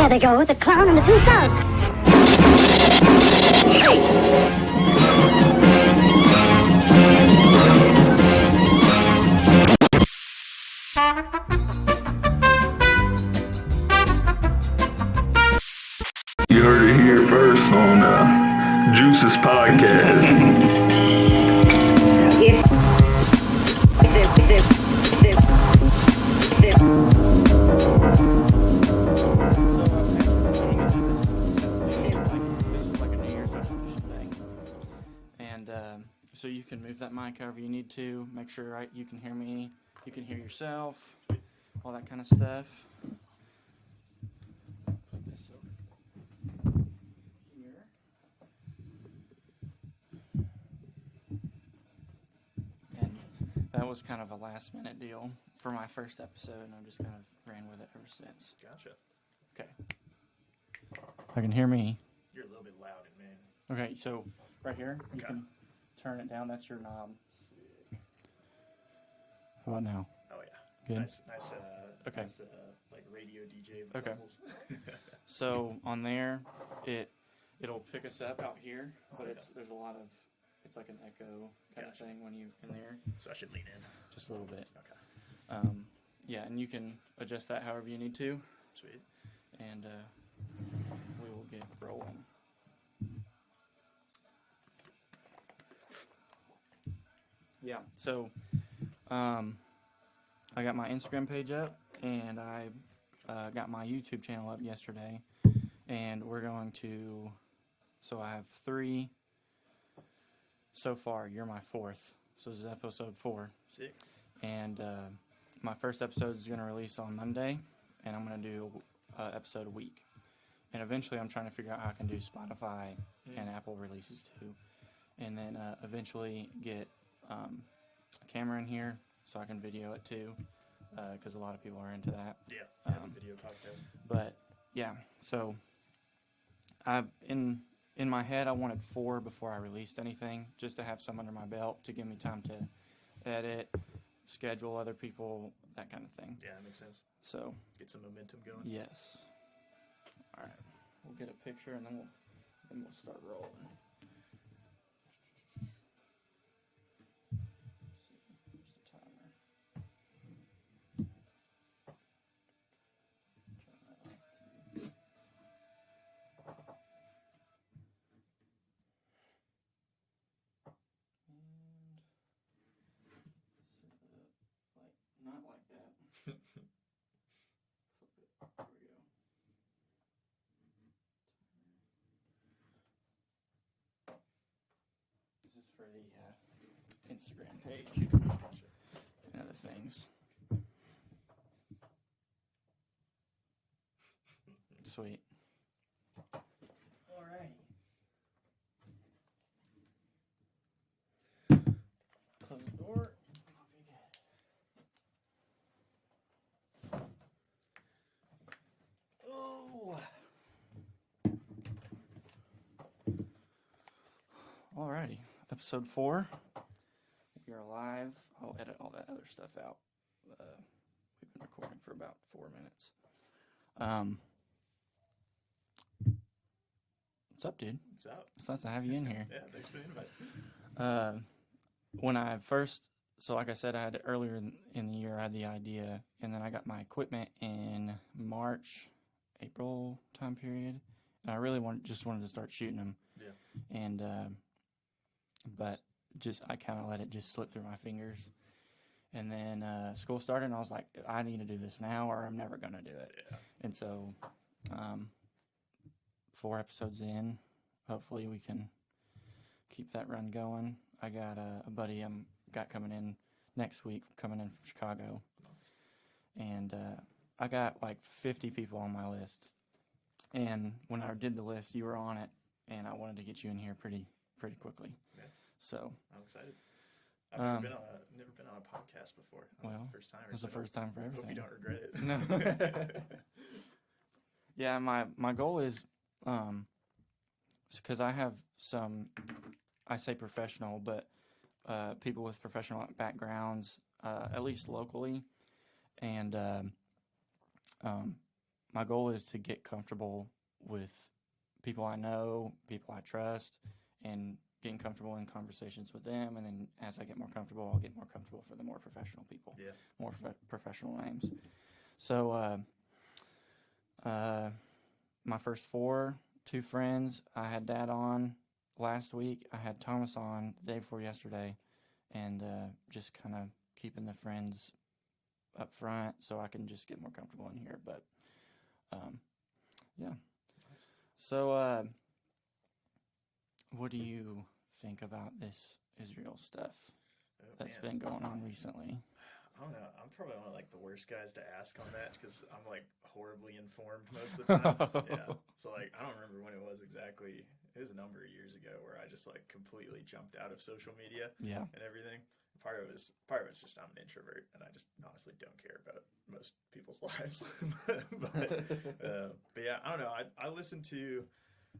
There they go, the clown and the two thugs. You heard it here first on Juice's podcast. So you can move that mic however you need to. Make sure you can hear me, you can hear yourself, all that kind of stuff. Put this over here. And that was kind of a last minute deal for my first episode, and I just kind of ran with it ever since. Gotcha. Okay. I can hear me. You're a little bit loud, man. Okay, so right here, you can turn it down. That's your knob. How about now? Oh yeah. Good. Nice. Okay. Nice, like radio DJ Okay. levels. So on there, it'll pick us up out here, but there's a lot of, it's like an echo kind of thing when you in there. So I should lean in. Just a little bit. Okay. Yeah, and you can adjust that however you need to. Sweet. And we will get rolling. Yeah, so I got my Instagram page up, and I got my YouTube channel up yesterday, and we're going to, so I have 3 so far. You're my 4th, so this is episode 4. Sick. And my first episode is going to release on Monday, and I'm going to do an episode a week. And eventually I'm trying to figure out how I can do Spotify and Apple releases too. And then eventually get a camera in here so I can video it too, because a lot of people are into that. Yeah, video podcast. But yeah, so in my head I wanted 4 before I released anything, just to have some under my belt to give me time to edit, schedule other people, that kind of thing. Yeah, that makes sense. So Get some momentum going. yes. All right, we'll get a picture and then we'll start rolling. Here's the timer. Turn that off too. And not like that. Flip it. There we go. This is for the Instagram page and other things. Sweet. Alrighty. Close the door. Oh. Alrighty. Episode 4. We are live. I'll edit all that other stuff out. We've been recording for about 4 minutes. What's up, dude? What's up? It's nice to have you in here. Yeah, thanks for the invite. When I first, so like I said, I had earlier in the year, I had the idea, and then I got my equipment in March, April time period, and I really just wanted to start shooting them. Yeah. And but I kind of let it just slip through my fingers, and then school started, and I was like, I need to do this now, or I'm never gonna do it. Yeah. And so, 4 episodes in, hopefully we can keep that run going. I got a buddy got coming in next week, coming in from Chicago. Nice. And I got like 50 people on my list. And when I did the list, you were on it, and I wanted to get you in here pretty quickly. Yeah. So I'm excited. I've never been on a podcast before. Well, first time. It was the first time for everything. Hope you don't regret it. No. Yeah, my goal is, because I have some, I say professional, but people with professional backgrounds, at least locally, and my goal is to get comfortable with people I know, people I trust, and getting comfortable in conversations with them. And then as I get more comfortable, I'll get more comfortable for the more professional people, more professional names. So my first 2 friends, I had Dad on last week. I had Thomas on the day before yesterday, and just kind of keeping the friends up front so I can just get more comfortable in here. But yeah. Nice. So what do you think about this Israel stuff that's been going on recently? I don't know. I'm probably one of like the worst guys to ask on that because I'm like horribly informed most of the time. Yeah. So like I don't remember when it was exactly. It was a number of years ago where I just like completely jumped out of social media and everything. Part of it's just I'm an introvert and I just honestly don't care about most people's lives. but yeah, I don't know. I listen to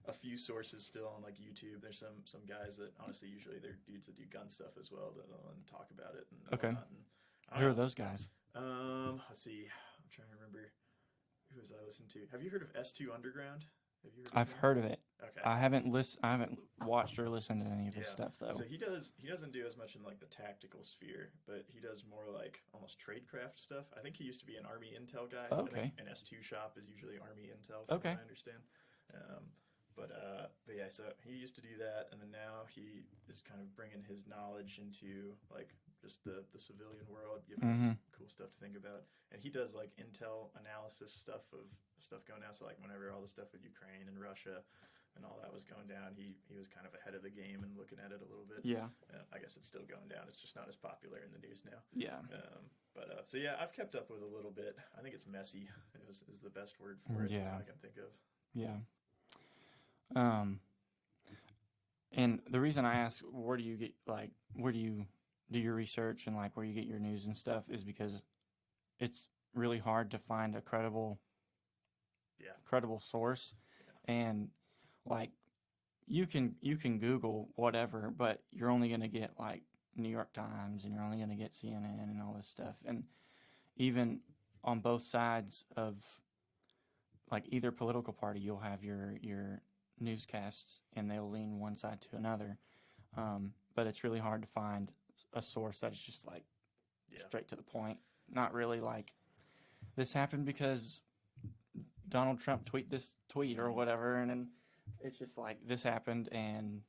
a few sources still on like YouTube. There's some guys that honestly usually they're dudes that do gun stuff as well that talk about it and whatnot. And who are those guys? Let's see. I'm trying to remember who was I listening to. Have you heard of S2 Underground? Have you heard of I've him? heard of it. Okay. I haven't watched or listened to any of his stuff though. So he doesn't do as much in like the tactical sphere, but he does more like almost tradecraft stuff. I think he used to be an Army Intel guy. Okay. An S2 shop is usually Army Intel, from what I understand. But yeah, so he used to do that, and then now he is kind of bringing his knowledge into like just the civilian world, giving us cool stuff to think about. And he does like intel analysis stuff of stuff going down. So like whenever all the stuff with Ukraine and Russia and all that was going down, he was kind of ahead of the game and looking at it a little bit. Yeah. I guess it's still going down. It's just not as popular in the news now. Yeah. So yeah, I've kept up with a little bit. I think it's messy is the best word for it that I can think of. Yeah. And the reason I ask where do you do your research and like where you get your news and stuff is because it's really hard to find a credible source. And like you can Google whatever, but you're only going to get like New York Times and you're only going to get CNN and all this stuff. And even on both sides of like either political party, you'll have your newscasts and they'll lean one side to another. But it's really hard to find a source that's just like straight to the point. Not really like this happened because Donald Trump tweet this tweet or whatever. And then it's just like this happened and,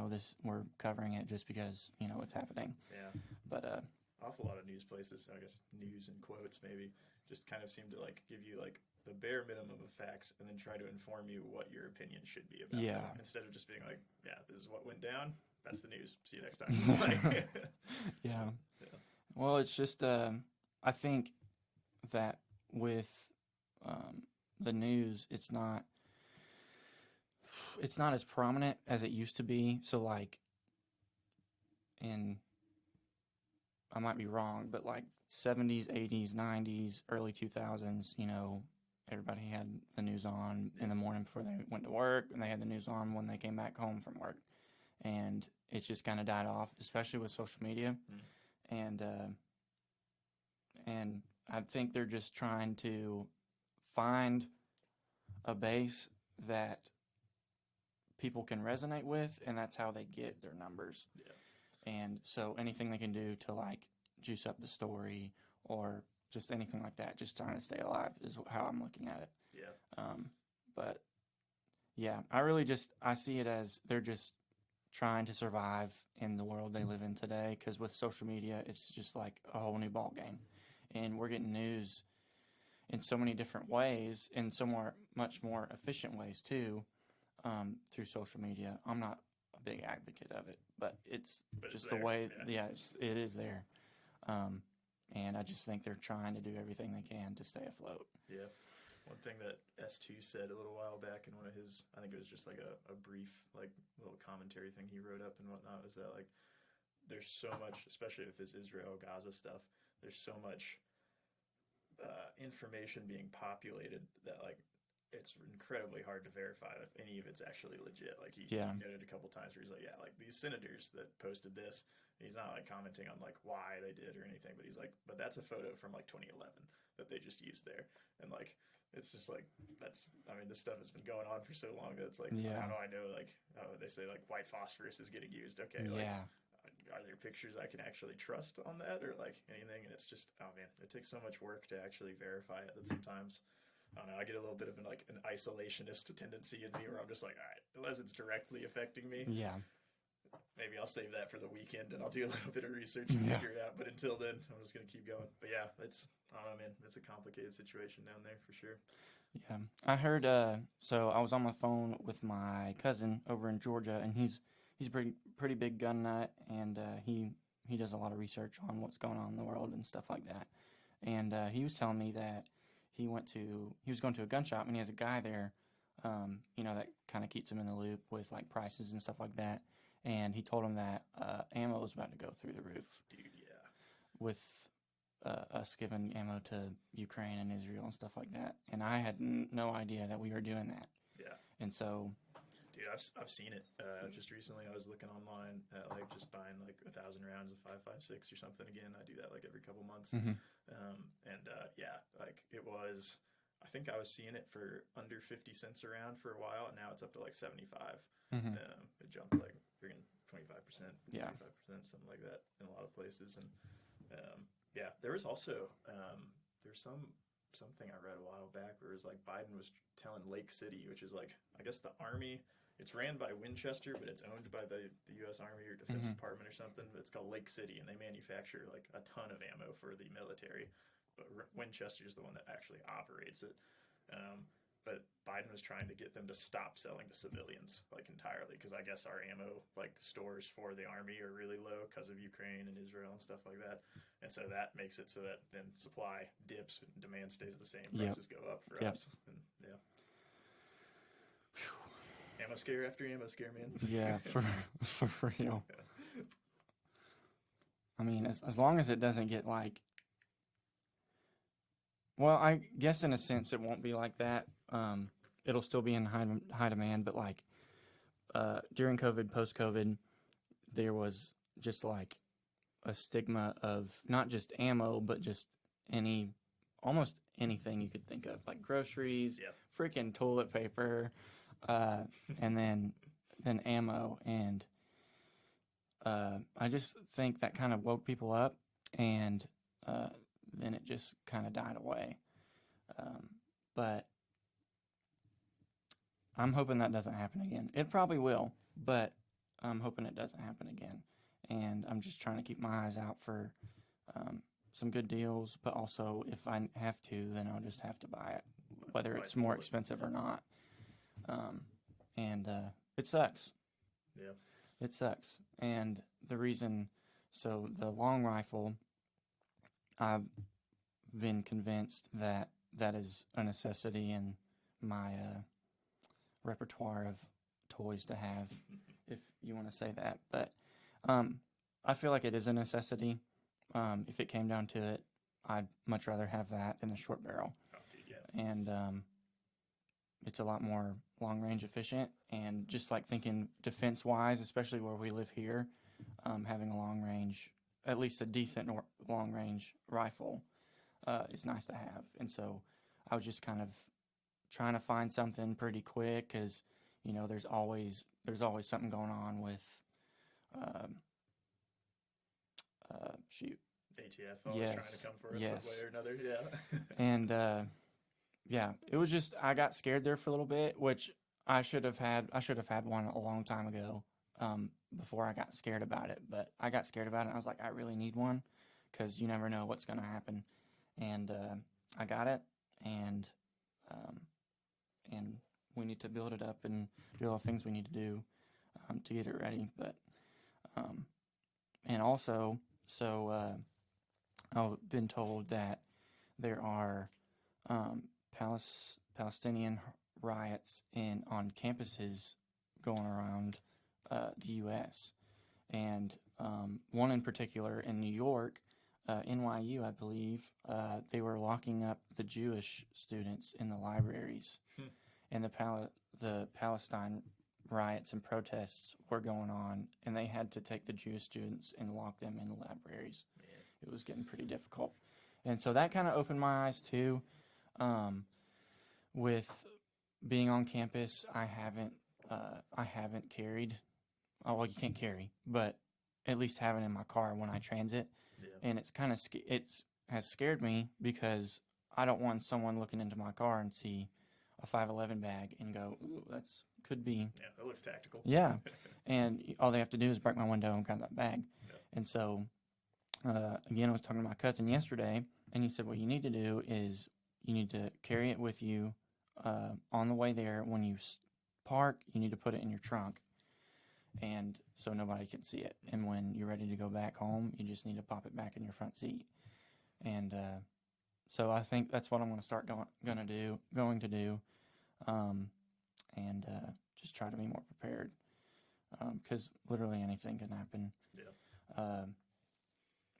this we're covering it just because, it's happening. Yeah. But awful lot of news places, I guess news in quotes maybe, just kind of seem to like give you like the bare minimum of facts and then try to inform you what your opinion should be about them, instead of just being like, yeah, this is what went down. That's the news. See you next time. Yeah. Well, it's just, I think that with the news, it's not as prominent as it used to be. So like I might be wrong, but like 70s, 80s, 90s, early 2000s, everybody had the news on in the morning before they went to work, and they had the news on when they came back home from work. And it's just kind of died off, especially with social media. And I think they're just trying to find a base that people can resonate with, and that's how they get their numbers. Yeah. And so anything they can do to like juice up the story or just anything like that, just trying to stay alive is how I'm looking at it. Yeah. But yeah, I see it as they're just trying to survive in the world they live in today. Because with social media, it's just like a whole new ball game, and we're getting news in so many different ways, in much more efficient ways too, through social media. I'm not a big advocate of it, but it's just the way. Yeah, it is there. And I just think they're trying to do everything they can to stay afloat. Yeah. One thing that S2 said a little while back in one of his, I think it was just like a brief, like little commentary thing he wrote up and whatnot, was that like there's so much, especially with this Israel-Gaza stuff, there's so much information being populated that like it's incredibly hard to verify if any of it's actually legit. Like he noted a couple times where he's like, yeah, like these senators that posted this, he's not like commenting on like why they did or anything, but he's like, but that's a photo from like 2011 that they just used there. And like, it's just like this stuff has been going on for so long that it's like, Yeah. how do I know? Like, they say like white phosphorus is getting used. Okay, like, Yeah. are there pictures I can actually trust on that or like anything? And it's just, oh man, it takes so much work to actually verify it that sometimes, I don't know, I get a little bit of an isolationist tendency in me where I'm just like, all right, unless it's directly affecting me, Yeah. maybe I'll save that for the weekend and I'll do a little bit of research and figure it out. But until then, I'm just going to keep going. But yeah, I don't know, man, it's a complicated situation down there for sure. Yeah. I heard, so I was on my phone with my cousin over in Georgia, and he's a pretty big gun nut, and he does a lot of research on what's going on in the world and stuff like that. And he was telling me that he was going to a gun shop, and he has a guy there, that kind of keeps him in the loop with like prices and stuff like that. And he told him that ammo was about to go through the roof. Dude, yeah. With us giving ammo to Ukraine and Israel and stuff like that. And I had no idea that we were doing that. Yeah. And so... Dude, I've seen it. Just recently, I was looking online at like just buying like 1,000 rounds of 5.56 or something. Again, I do that like every couple months. Mm-hmm. Yeah, like it was. I think I was seeing it for under 50 cents a round for a while, and now it's up to like 75. Mm-hmm. It jumped like freaking 25%, 35%, something like that in a lot of places. And yeah, there was also there's something I read a while back where it was like Biden was telling Lake City, which is like, I guess the Army. It's ran by Winchester, but it's owned by the U.S. Army or Defense Department or something. It's called Lake City, and they manufacture like a ton of ammo for the military. But Winchester is the one that actually operates it. But Biden was trying to get them to stop selling to civilians like entirely, because I guess our ammo like stores for the Army are really low because of Ukraine and Israel and stuff like that. And so that makes it so that then supply dips, demand stays the same, prices go up for us. And yeah. Ammo scare after ammo scare, man. Yeah, for real. I mean, as long as it doesn't get like... Well, I guess in a sense it won't be like that. It'll still be in high demand, but like during COVID, post-COVID, there was just like a stigma of not just ammo, but just almost anything you could think of, like groceries, freaking toilet paper, and then ammo. And I just think that kind of woke people up, and then it just kind of died away. But I'm hoping that doesn't happen again. It probably will, but I'm hoping it doesn't happen again. And I'm just trying to keep my eyes out for some good deals, but also if I have to, then I'll just have to buy it, whether it's more expensive or not. And it sucks. Yeah. It sucks. And the reason, so the long rifle, I've been convinced that is a necessity in my repertoire of toys to have, if you want to say that. But I feel like it is a necessity. If it came down to it, I'd much rather have that than the short barrel. Oh, dude, yeah. And it's a lot more long-range efficient. And just like thinking defense-wise, especially where we live here, having a long-range, at least a decent long-range rifle is nice to have. And so I was just kind of trying to find something pretty quick because, there's always something going on with ATF always trying to come for us some way or another. Yeah. And it was just, I got scared there for a little bit, which I should have had one a long time ago, before I got scared about it. But I got scared about it and I was like, I really need one because you never know what's going to happen. And I got it, and we need to build it up and do all the things we need to do to get it ready. But and also, so I've been told that there are Palestinian riots on campuses going around the U.S. And one in particular in New York, NYU, I believe, they were locking up the Jewish students in the libraries. And the Palestine riots and protests were going on, and they had to take the Jewish students and lock them in the libraries. It was getting pretty difficult. And so that kind of opened my eyes too. with being on campus, I haven't carried. Oh, well, you can't carry, but at least have it in my car when I transit. Yeah. And it's kind of has scared me because I don't want someone looking into my car and see a 511 bag and go, ooh, could be. Yeah, that looks tactical. Yeah. And all they have to do is break my window and grab that bag. Yeah. And so, again, I was talking to my cousin yesterday, and he said, what you need to do is you need to carry it with you on the way there. When you park, you need to put it in your trunk, and so nobody can see it. And when you're ready to go back home, you just need to pop it back in your front seat. And so I think that's what I'm going to start going to do, and just try to be more prepared, because literally anything can happen. Yeah.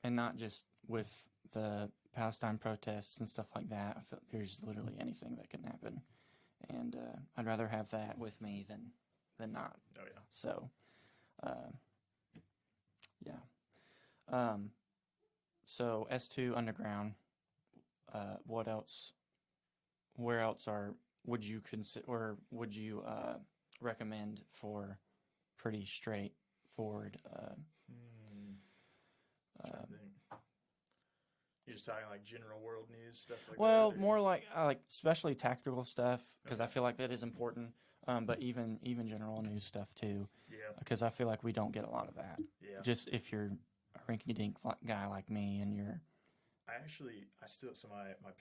And not just with the Palestine protests and stuff like that. I feel there's literally anything that can happen, and I'd rather have that with me than not. Oh yeah. So, yeah. So S2 underground. What else? Where else would you consider, or would you recommend for pretty straightforward? Trying to think. You're just talking like general world news stuff like that? Well, more like especially tactical stuff, because I feel like that is important. But even general news stuff too. Yeah. Because I feel like we don't get a lot of that. Yeah. Just if you're a rinky-dink guy like me and you're. My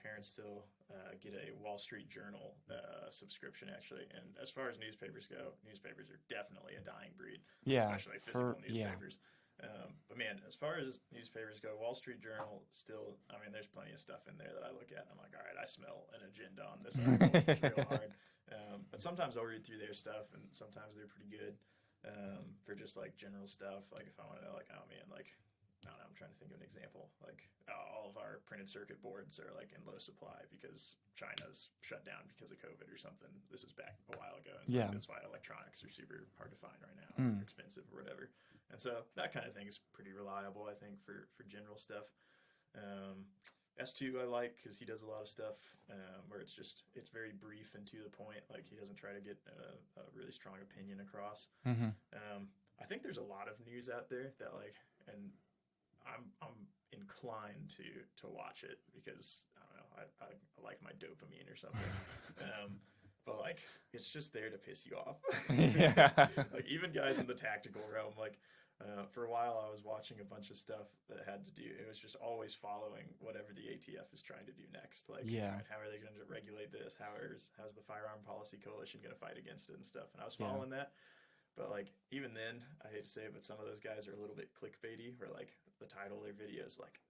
parents still get a Wall Street Journal subscription actually, and as far as newspapers go, newspapers are definitely a dying breed. Yeah. Especially physical newspapers. Yeah. But man, as far as newspapers go, Wall Street Journal still, I mean, there's plenty of stuff in there that I look at and I'm like, all right, I smell an agenda on this article real hard. But sometimes I'll read through their stuff, and sometimes they're pretty good for just like general stuff. Like if I want to know, like, oh man, like, I don't know, I'm trying to think of an example. Like all of our printed circuit boards are like in low supply because China's shut down because of COVID or something. This was back a while ago. And so that's why electronics are super hard to find right now, or expensive or whatever. And so that kind of thing is pretty reliable, I think, for general stuff. S2 I like because he does a lot of stuff where it's very brief and to the point. Like he doesn't try to get a really strong opinion across. Mm-hmm. I think there's a lot of news out there that like, and I'm inclined to watch it because I don't know, I like my dopamine or something. But like it's just there to piss you off. Yeah. Like even guys in the tactical realm, like for a while I was watching a bunch of stuff that had to do, it was just always following whatever the ATF is trying to do next. Like, right, how are they going to regulate this? How's the Firearm Policy Coalition going to fight against it and stuff? And I was following that. But like even then, I hate to say it, but some of those guys are a little bit clickbaity, where like the title of their video is like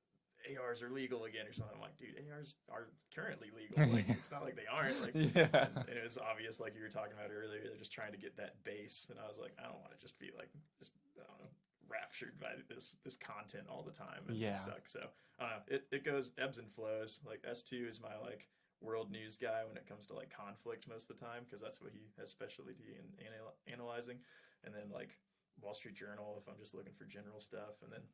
ARs are legal again or something. I'm like, dude, ARs are currently legal. Like it's not like they aren't. Like, and it was obvious, like you were talking about earlier, they're just trying to get that base. And I was like, I don't want to just be like I don't know, raptured by this content all the time and stuck. So it goes ebbs and flows. Like S2 is my like world news guy when it comes to like conflict most of the time, because that's what he has specialty in analyzing. And then like Wall Street Journal if I'm just looking for general stuff. And then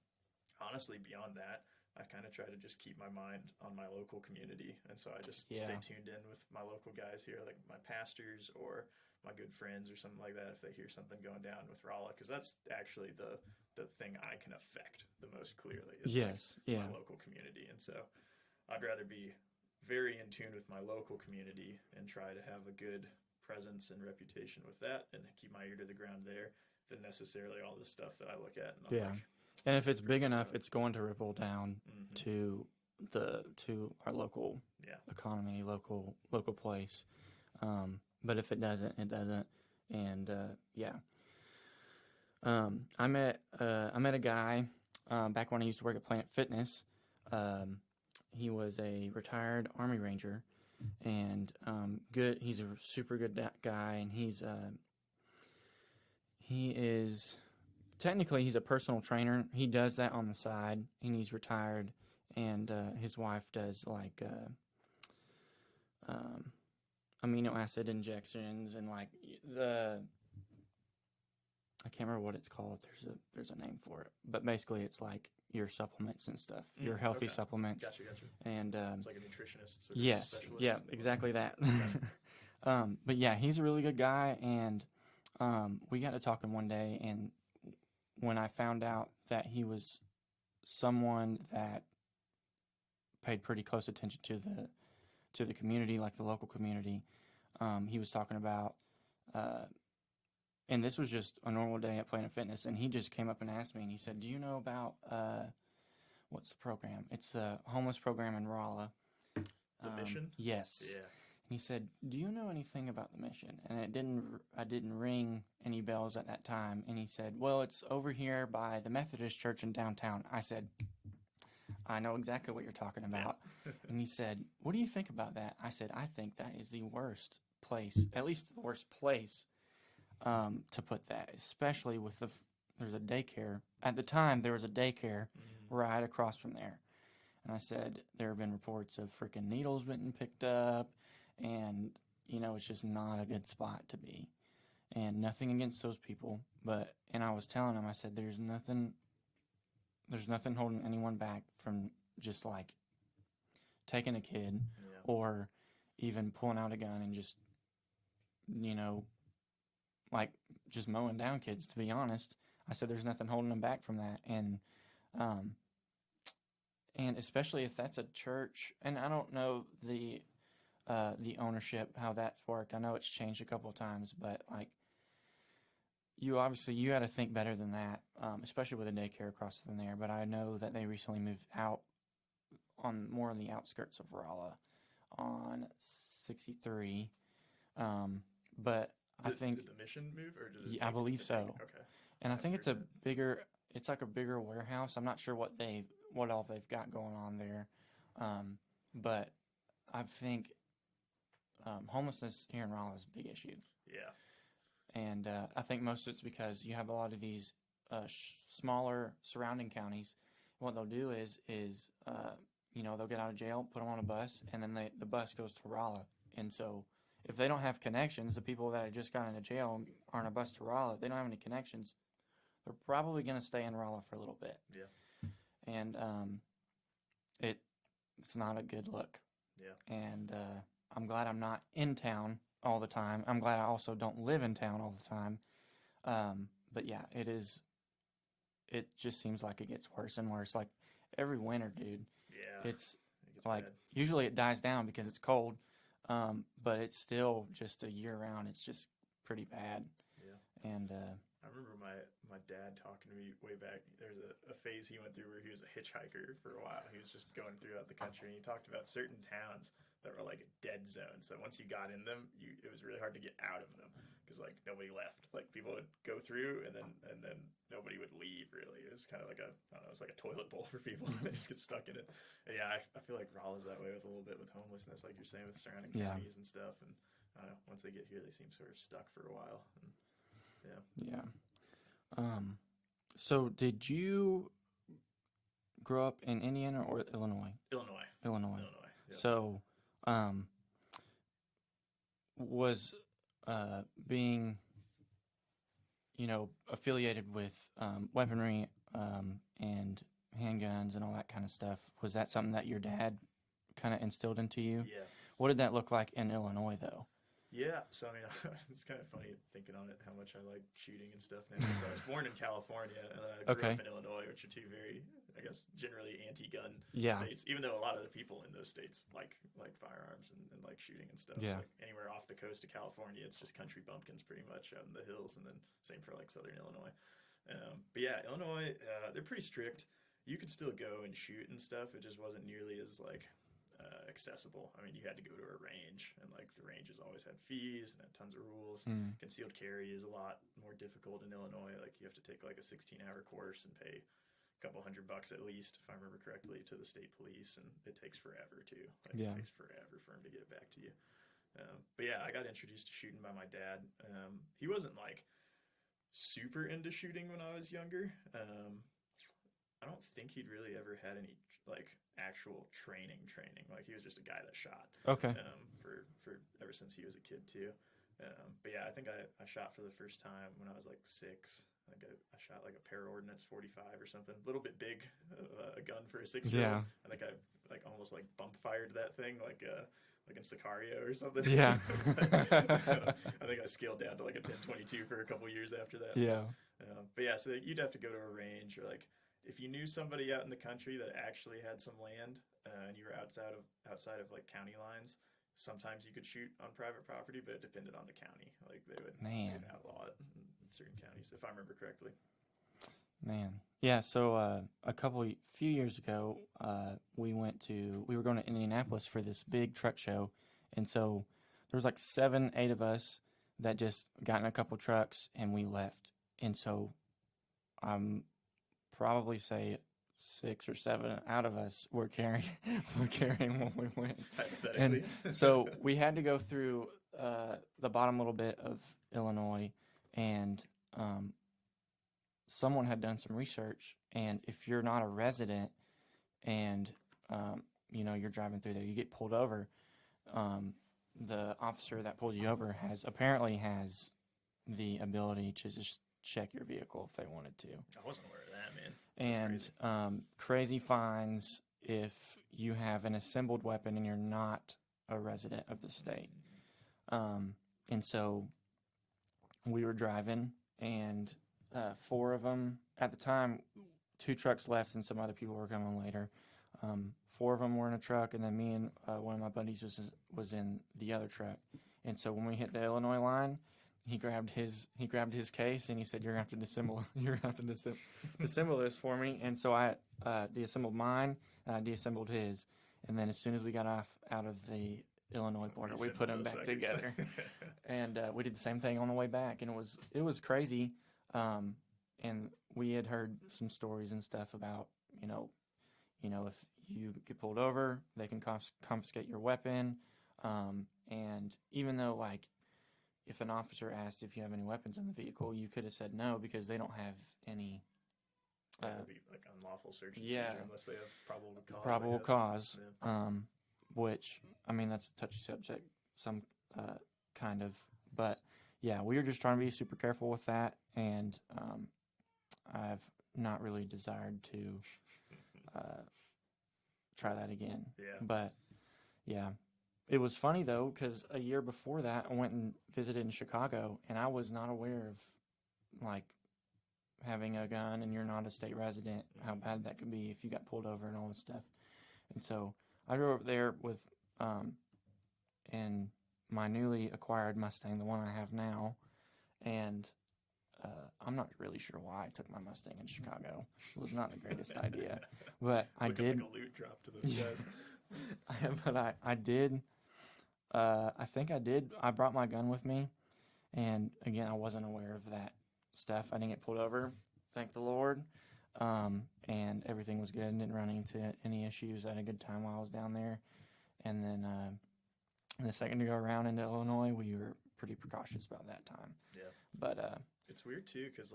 honestly beyond that, I kind of try to just keep my mind on my local community. And so I just stay tuned in with my local guys here, like my pastors or my good friends or something like that, if they hear something going down with Rolla, because that's actually the thing I can affect the most clearly is my local community. And so I'd rather be very in tune with my local community and try to have a good presence and reputation with that and keep my ear to the ground there than necessarily all the stuff that I look at. And I'm like, and if it's big enough, it's going to ripple down to our local economy, local place. But if it doesn't, it doesn't. And I met a guy back when I used to work at Planet Fitness. He was a retired Army Ranger, and good. He's a super good guy, and he is technically he's a personal trainer. He does that on the side, and he's retired. And his wife does like amino acid injections and like I can't remember what it's called. There's a name for it, but basically it's like your supplements and stuff, your healthy supplements. Gotcha. And it's like a nutritionist sort of yes, specialist. yeah, exactly that. But yeah, he's a really good guy, and we got to talking one day, and when I found out that he was someone that paid pretty close attention to the community, like the local community, he was talking about, and this was just a normal day at Planet Fitness, and he just came up and asked me, and he said, "Do you know about what's the program? It's a homeless program in Rolla." The Mission? Yes. Yeah. And he said, "Do you know anything about the Mission?" And I didn't ring any bells at that time. And he said, "Well, it's over here by the Methodist Church in downtown." I said, "I know exactly what you're talking about." Yeah. And he said, "What do you think about that?" I said, "I think that is the worst place, at least the worst place to put that, especially with there's a daycare. At the time, there was a daycare right across from there." And I said, "There have been reports of freaking needles being picked up, and, it's just not a good spot to be. And nothing against those people, and I was telling him, I said, there's nothing holding anyone back from just, like, taking a kid or even pulling out a gun and just, like, just mowing down kids, to be honest." I said, there's nothing holding them back from that. And especially if that's a church, and I don't know the ownership, how that's worked. I know it's changed a couple of times, but like you got to think better than that, especially with a daycare across from there. But I know that they recently moved out on the outskirts of Rolla on 63. But I think did the Mission move, or did it I believe so. Okay. And I think it's like a bigger warehouse. I'm not sure what all they've got going on there, but I think homelessness here in Raleigh is a big issue. Yeah. And I think most of it's because you have a lot of these smaller surrounding counties. What they'll do is they'll get out of jail, put them on a bus, and then the bus goes to Raleigh. And so if they don't have connections, the people that have just gotten into jail are on a bus to Raleigh, they don't have any connections, they're probably going to stay in Raleigh for a little bit. Yeah. And it's not a good look. Yeah. And I'm glad I'm not in town all the time. I'm glad I also don't live in town all the time. But yeah, it just seems like it gets worse and worse. Like every winter, dude. Yeah. It's like bad. Usually it dies down because it's cold. But it's still just a year round. It's just pretty bad. Yeah. And I remember my dad talking to me way back. There's a phase he went through where he was a hitchhiker for a while. He was just going throughout the country, and he talked about certain towns that were like dead zones. So once you got in them, it was really hard to get out of them because like nobody left. Like people would go through, and then nobody would leave. Really, it was kind of like it was like a toilet bowl for people. They just get stuck in it. And yeah, I feel like Raleigh's that way with a little bit with homelessness, like you're saying, with surrounding counties and stuff. And I don't know, once they get here, they seem sort of stuck for a while. And, yeah. So did you grow up in Indiana or Illinois? Illinois. Yep. So, was being, affiliated with weaponry and handguns and all that kind of stuff, was that something that your dad kind of instilled into you? Yeah. What did that look like in Illinois, though? Yeah, so I mean, it's kind of funny thinking on it how much I like shooting and stuff now. Because I was born in California, and then I grew up in Illinois, which are two very, I guess, generally anti-gun states. Even though a lot of the people in those states like firearms and like shooting and stuff. Yeah. Like anywhere off the coast of California, it's just country bumpkins pretty much out in the hills, and then same for like southern Illinois. But yeah, Illinois, they're pretty strict. You could still go and shoot and stuff. It just wasn't nearly as like accessible. I mean, you had to go to a range, and like the ranges always had fees and had tons of rules. Concealed carry is a lot more difficult in Illinois. Like you have to take like a 16-hour course and pay a couple $100 at least, if I remember correctly, to the state police, and it takes forever too. Like it takes forever for him to get it back to you. But yeah, I got introduced to shooting by my dad. He wasn't like super into shooting when I was younger. I don't think he'd really ever had any like actual training. Like he was just a guy that shot. Okay. For ever since he was a kid too. But yeah, I think I shot for the first time when I was like 6. I think I shot like a Para Ordnance 45 or something, a little bit big, a gun for a 6-year-old. Yeah. I think I like almost like bump fired that thing like in Sicario or something. Yeah. I think I scaled down to like a 10-22 for a couple years after that. Yeah. But yeah, so you'd have to go to a range, or like if you knew somebody out in the country that actually had some land and you were outside of like county lines, sometimes you could shoot on private property, but it depended on the county. Like they would outlaw it in certain counties, if I remember correctly. Man. Yeah, so few years ago, we were going to Indianapolis for this big truck show, and so there was like 7, 8 of us that just got in a couple trucks and we left. And so probably say 6 or 7 out of us were carrying when we went. And so we had to go through the bottom little bit of Illinois, and someone had done some research, and if you're not a resident and you're driving through there, you get pulled over, the officer that pulls you over apparently has the ability to just check your vehicle if they wanted to. I wasn't aware of that, man. That's and crazy fines if you have an assembled weapon and you're not a resident of the state. And so we were driving, and 4 of them at the time, 2 trucks left and some other people were coming later. 4 of them were in a truck, and then me and one of my buddies was in the other truck. And so when we hit the Illinois line, he grabbed his case and he said, "You're gonna have to disassemble. You're gonna have to disassemble this for me." And so I deassembled mine, and I deassembled his. And then as soon as we got out of the Illinois border, we put them back together. And we did the same thing on the way back, and it was crazy. And we had heard some stories and stuff about if you get pulled over, they can confiscate your weapon. And even though if an officer asked if you have any weapons in the vehicle, you could have said no because they don't have any. That would be like unlawful search and seizure unless they have probable cause. Probable cause, yeah. Which that's a touchy subject, some kind of. But yeah, we were just trying to be super careful with that, and I've not really desired to try that again. Yeah. But yeah. It was funny, though, because a year before that, I went and visited in Chicago, and I was not aware of, having a gun and you're not a state resident, how bad that could be if you got pulled over and all this stuff. And so I drove over there with, in my newly acquired Mustang, the one I have now, and I'm not really sure why I took my Mustang in Chicago. It was not the greatest idea, but I did. Like a loot drop to those guys. But I did. I think I did. I brought my gun with me, and again, I wasn't aware of that stuff. I didn't get pulled over, thank the Lord, and everything was good. I didn't run into any issues. I had a good time while I was down there, and then the second to go around into Illinois, we were pretty precautious about that time. Yeah, but it's weird too because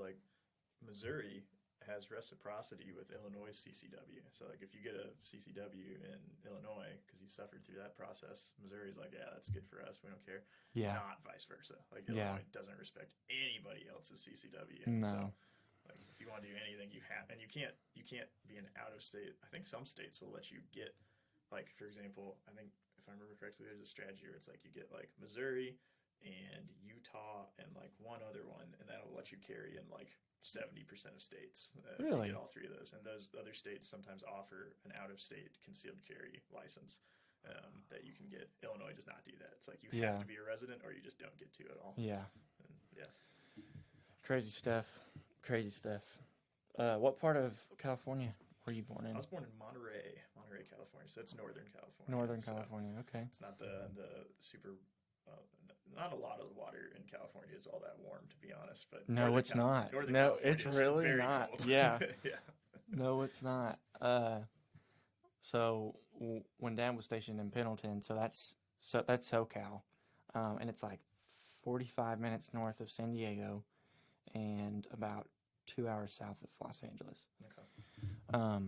Missouri has reciprocity with Illinois CCW. So if you get a CCW in Illinois because you suffered through that process, Missouri's like, yeah, that's good for us. We don't care. Yeah. Not vice versa. Illinois doesn't respect anybody else's CCW. No. So if you want to do anything, you have, and you can't be an out of state. I think some states will let you get, for example, I think if I remember correctly, there's a strategy where it's you get Missouri and Utah and one other one, and that'll let you carry in 70% of states. Really? If you get all 3 of those. And those other states sometimes offer an out-of-state concealed carry license that you can get. Illinois does not do that. It's you have to be a resident or you just don't get to at all. Yeah. And, yeah. Crazy stuff. What part of California were you born in? I was born in Monterey, California. So it's Northern California. Northern California, okay. It's not the super... not a lot of the water in California is all that warm, to be honest. But no, it's not. No, it's really not. Cold. Yeah. Yeah. No, it's not. So when Dad was stationed in Pendleton, so that's SoCal, and it's 45 minutes north of San Diego, and about 2 hours south of Los Angeles. Okay.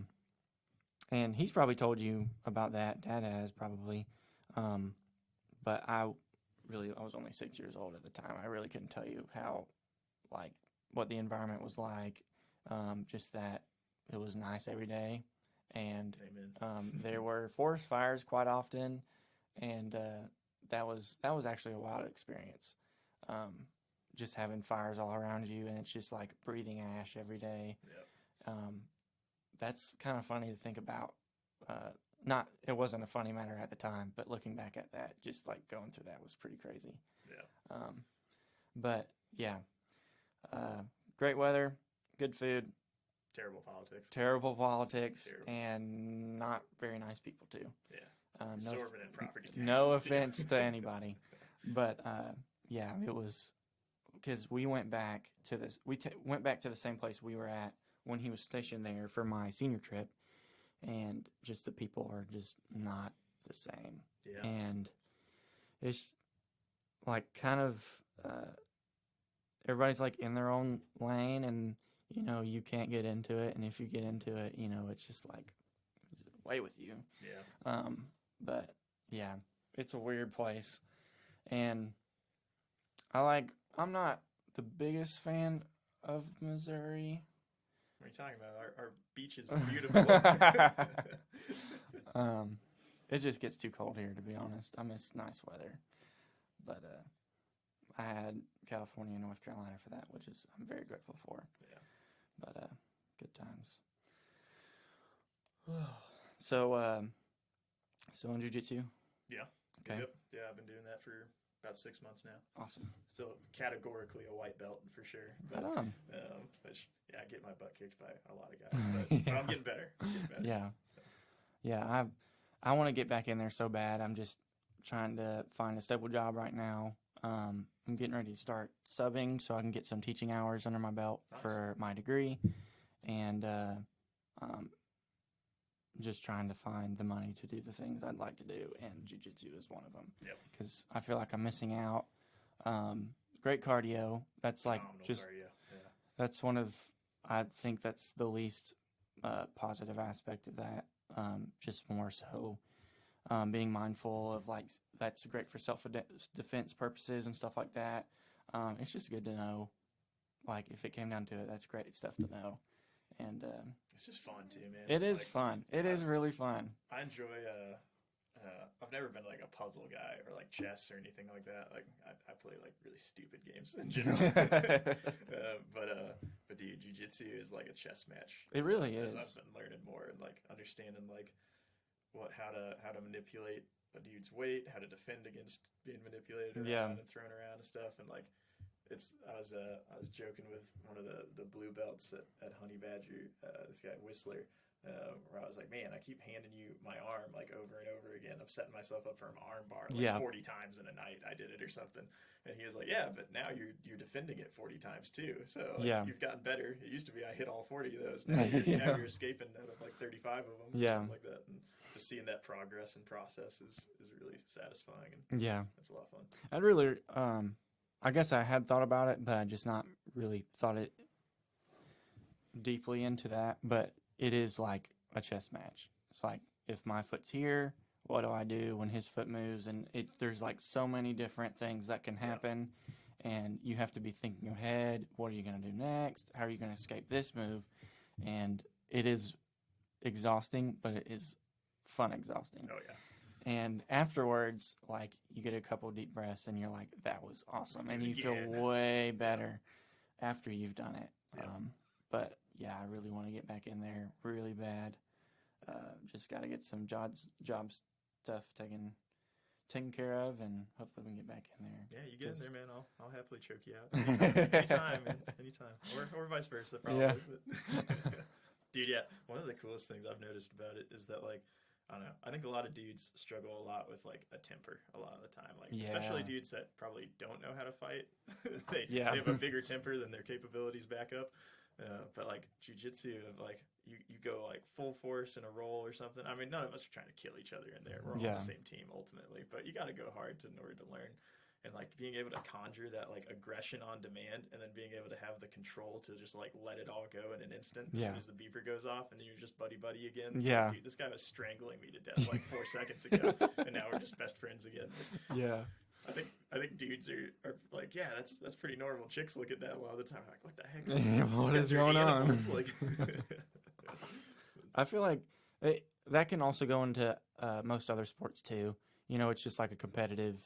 And he's probably told you about that. Dad has probably, but I was only 6 years old at the time. I really couldn't tell you how what the environment was like. Just that it was nice every day, and there were forest fires quite often, and that was actually a wild experience. Just having fires all around you, and it's just like breathing ash every day. Yep. That's kind of funny to think about. It wasn't a funny matter at the time, but looking back at that, just like going through that was pretty crazy. Yeah. But yeah, great weather, good food. Terrible politics. Terrible. And not very nice people too. Yeah. Exorbitant property taxes. No offense to anybody, but yeah, it was because we went back to this. We went back to the same place we were at when he was stationed there for my senior trip, and just the people are just not the same. Yeah. And it's like kind of everybody's like in their own lane, and you can't get into it, and if you get into it, it's just like away with you. Yeah. But yeah, it's a weird place, and I'm not the biggest fan of Missouri. What are you talking about? Our beaches are beautiful. It just gets too cold here, to be honest. I miss nice weather, but I had California and North Carolina for that, which I'm very grateful for. Yeah. But good times. So in jiu-jitsu? Yeah. Okay. Yep. Yeah, I've been doing that for about 6 months now. Awesome. Still categorically a white belt for sure. Right on. Which, yeah, I get my butt kicked by a lot of guys, but I'm getting better. Yeah. So. Yeah, I want to get back in there so bad. I'm just trying to find a stable job right now. I'm getting ready to start subbing so I can get some teaching hours under my belt for my degree, and just trying to find the money to do the things I'd like to do, and jiu-jitsu is one of them. Yep. Because I feel like I'm missing out. Great cardio. That's like just cardio. Yeah. that's one of, I think that's the least positive aspect of that. Just more so being mindful of like that's great for self-defense purposes and stuff like that. It's just good to know, like if it came down to it, that's great stuff to know. And it's just fun too, man. It is fun. It is really fun. I enjoy. I've never been like a puzzle guy or like chess or anything like that. Like I play like really stupid games in general. But dude, jiu-jitsu is like a chess match. It really is. I've been learning more and like understanding like how to manipulate a dude's weight, how to defend against being manipulated around and thrown around and stuff, and like. I was joking with one of the blue belts at Honey Badger, this guy Whistler, where I was like, man, I keep handing you my arm like over and over again. I'm setting myself up for an arm bar like 40 times in a night. I did it or something, and he was like, yeah, but now you're defending it 40 times too. So like, you've gotten better. It used to be I hit all 40 of those. Now you're escaping out of like 35 of them or something like that. And just seeing that progress and process is really satisfying. And it's a lot of fun. I'd really. I guess I had thought about it, but I just not really thought it deeply into that. But it is like a chess match. It's like if my foot's here, what do I do when his foot moves? And there's like so many different things that can happen, and you have to be thinking ahead. What are you going to do next? How are you going to escape this move? And it is exhausting, but it is fun exhausting. Oh yeah. And afterwards, like, you get a couple deep breaths, and you're like, that was awesome. And you feel way better after you've done it. Yeah. But, yeah, I really want to get back in there really bad. Just got to get some job stuff taken care of, and hopefully we can get back in there. Yeah, you get in there, man. I'll happily choke you out. Anytime. Or vice versa, probably. Yeah. But dude, yeah, one of the coolest things I've noticed about it is that, like, I don't know. I think a lot of dudes struggle a lot with like a temper a lot of the time. Like especially dudes that probably don't know how to fight. They have a bigger temper than their capabilities back up. But like jiu-jitsu, like you go like full force in a roll or something. I mean, none of us are trying to kill each other in there. We're all on the same team ultimately. But you got to go hard in order to learn. And like being able to conjure that like aggression on demand, and then being able to have the control to just like let it all go in an instant as soon as the beeper goes off, and then you're just buddy again. It's like, dude, this guy was strangling me to death like 4 seconds ago, and now we're just best friends again. Yeah. I I think dudes are like, yeah, that's pretty normal. Chicks look at that a lot of the time, like, what the heck? What is going on? Like, I feel like that can also go into most other sports too. You know, it's just like a competitive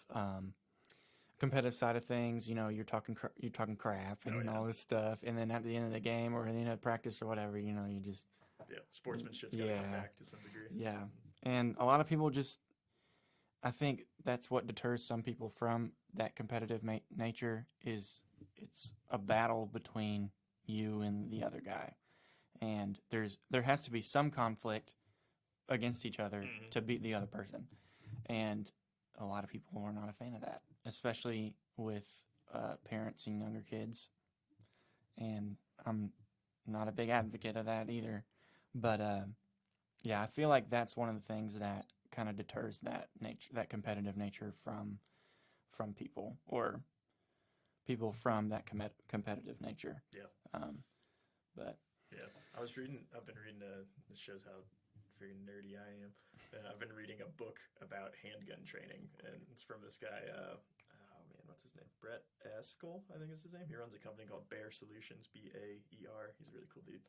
side of things. You know, you're talking crap and all this stuff, and then at the end of the game or at the end of practice or whatever, you know, you just sportsmanship's got to come back to some degree. Yeah, and a lot of people just, I think that's what deters some people from that competitive nature is it's a battle between you and the other guy, and there has to be some conflict against each other to beat the other person, and a lot of people are not a fan of that, especially with parents and younger kids, and I'm not a big advocate of that either. But yeah, I feel like that's one of the things that kind of deters that competitive nature from people, or people from that competitive nature. Yeah. But yeah, I've been reading. This shows how freaking nerdy I am. I've been reading a book about handgun training, and it's from this guy. What's his name? Brett Askell, I think is his name. He runs a company called Bear Solutions, BAER. He's a really cool dude.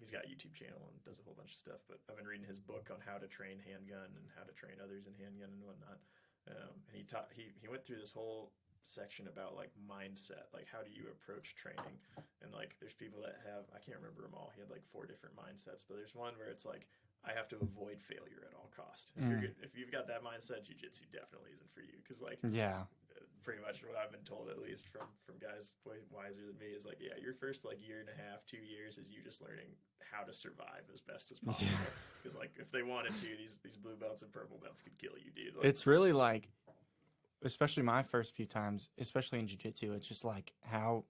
He's got a YouTube channel and does a whole bunch of stuff. But I've been reading his book on how to train handgun and how to train others in handgun and whatnot. And he went through this whole section about like mindset, like how do you approach training, and like there's people that have, I can't remember them all. He had like 4 different mindsets, but there's one where it's like, I have to avoid failure at all costs. If you've got that mindset, jiu-jitsu definitely isn't for you, because like pretty much what I've been told, at least from guys way wiser than me, is like, yeah, your first like year and a half, 2 years is you just learning how to survive as best as possible. Because like if they wanted to, these blue belts and purple belts could kill you, dude. Like, it's really like, especially my first few times, especially in jiu-jitsu, it's just like, how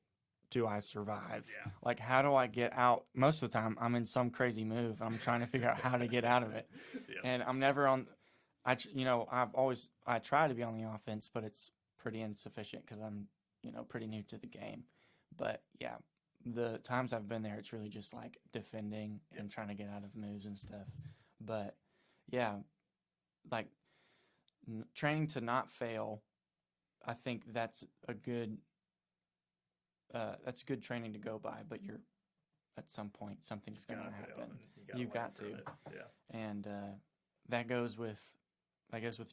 do I survive? Yeah. Like, how do I get out? Most of the time, I'm in some crazy move. I'm trying to figure out how to get out of it. Yeah. And I'm never on, I try to be on the offense, but it's pretty insufficient because I'm, pretty new to the game. But yeah, the times I've been there, it's really just like defending and trying to get out of moves and stuff. But yeah, like training to not fail, I think that's a good training to go by. But you're, at some point, something's going to happen. You've got to. Yeah. And that goes with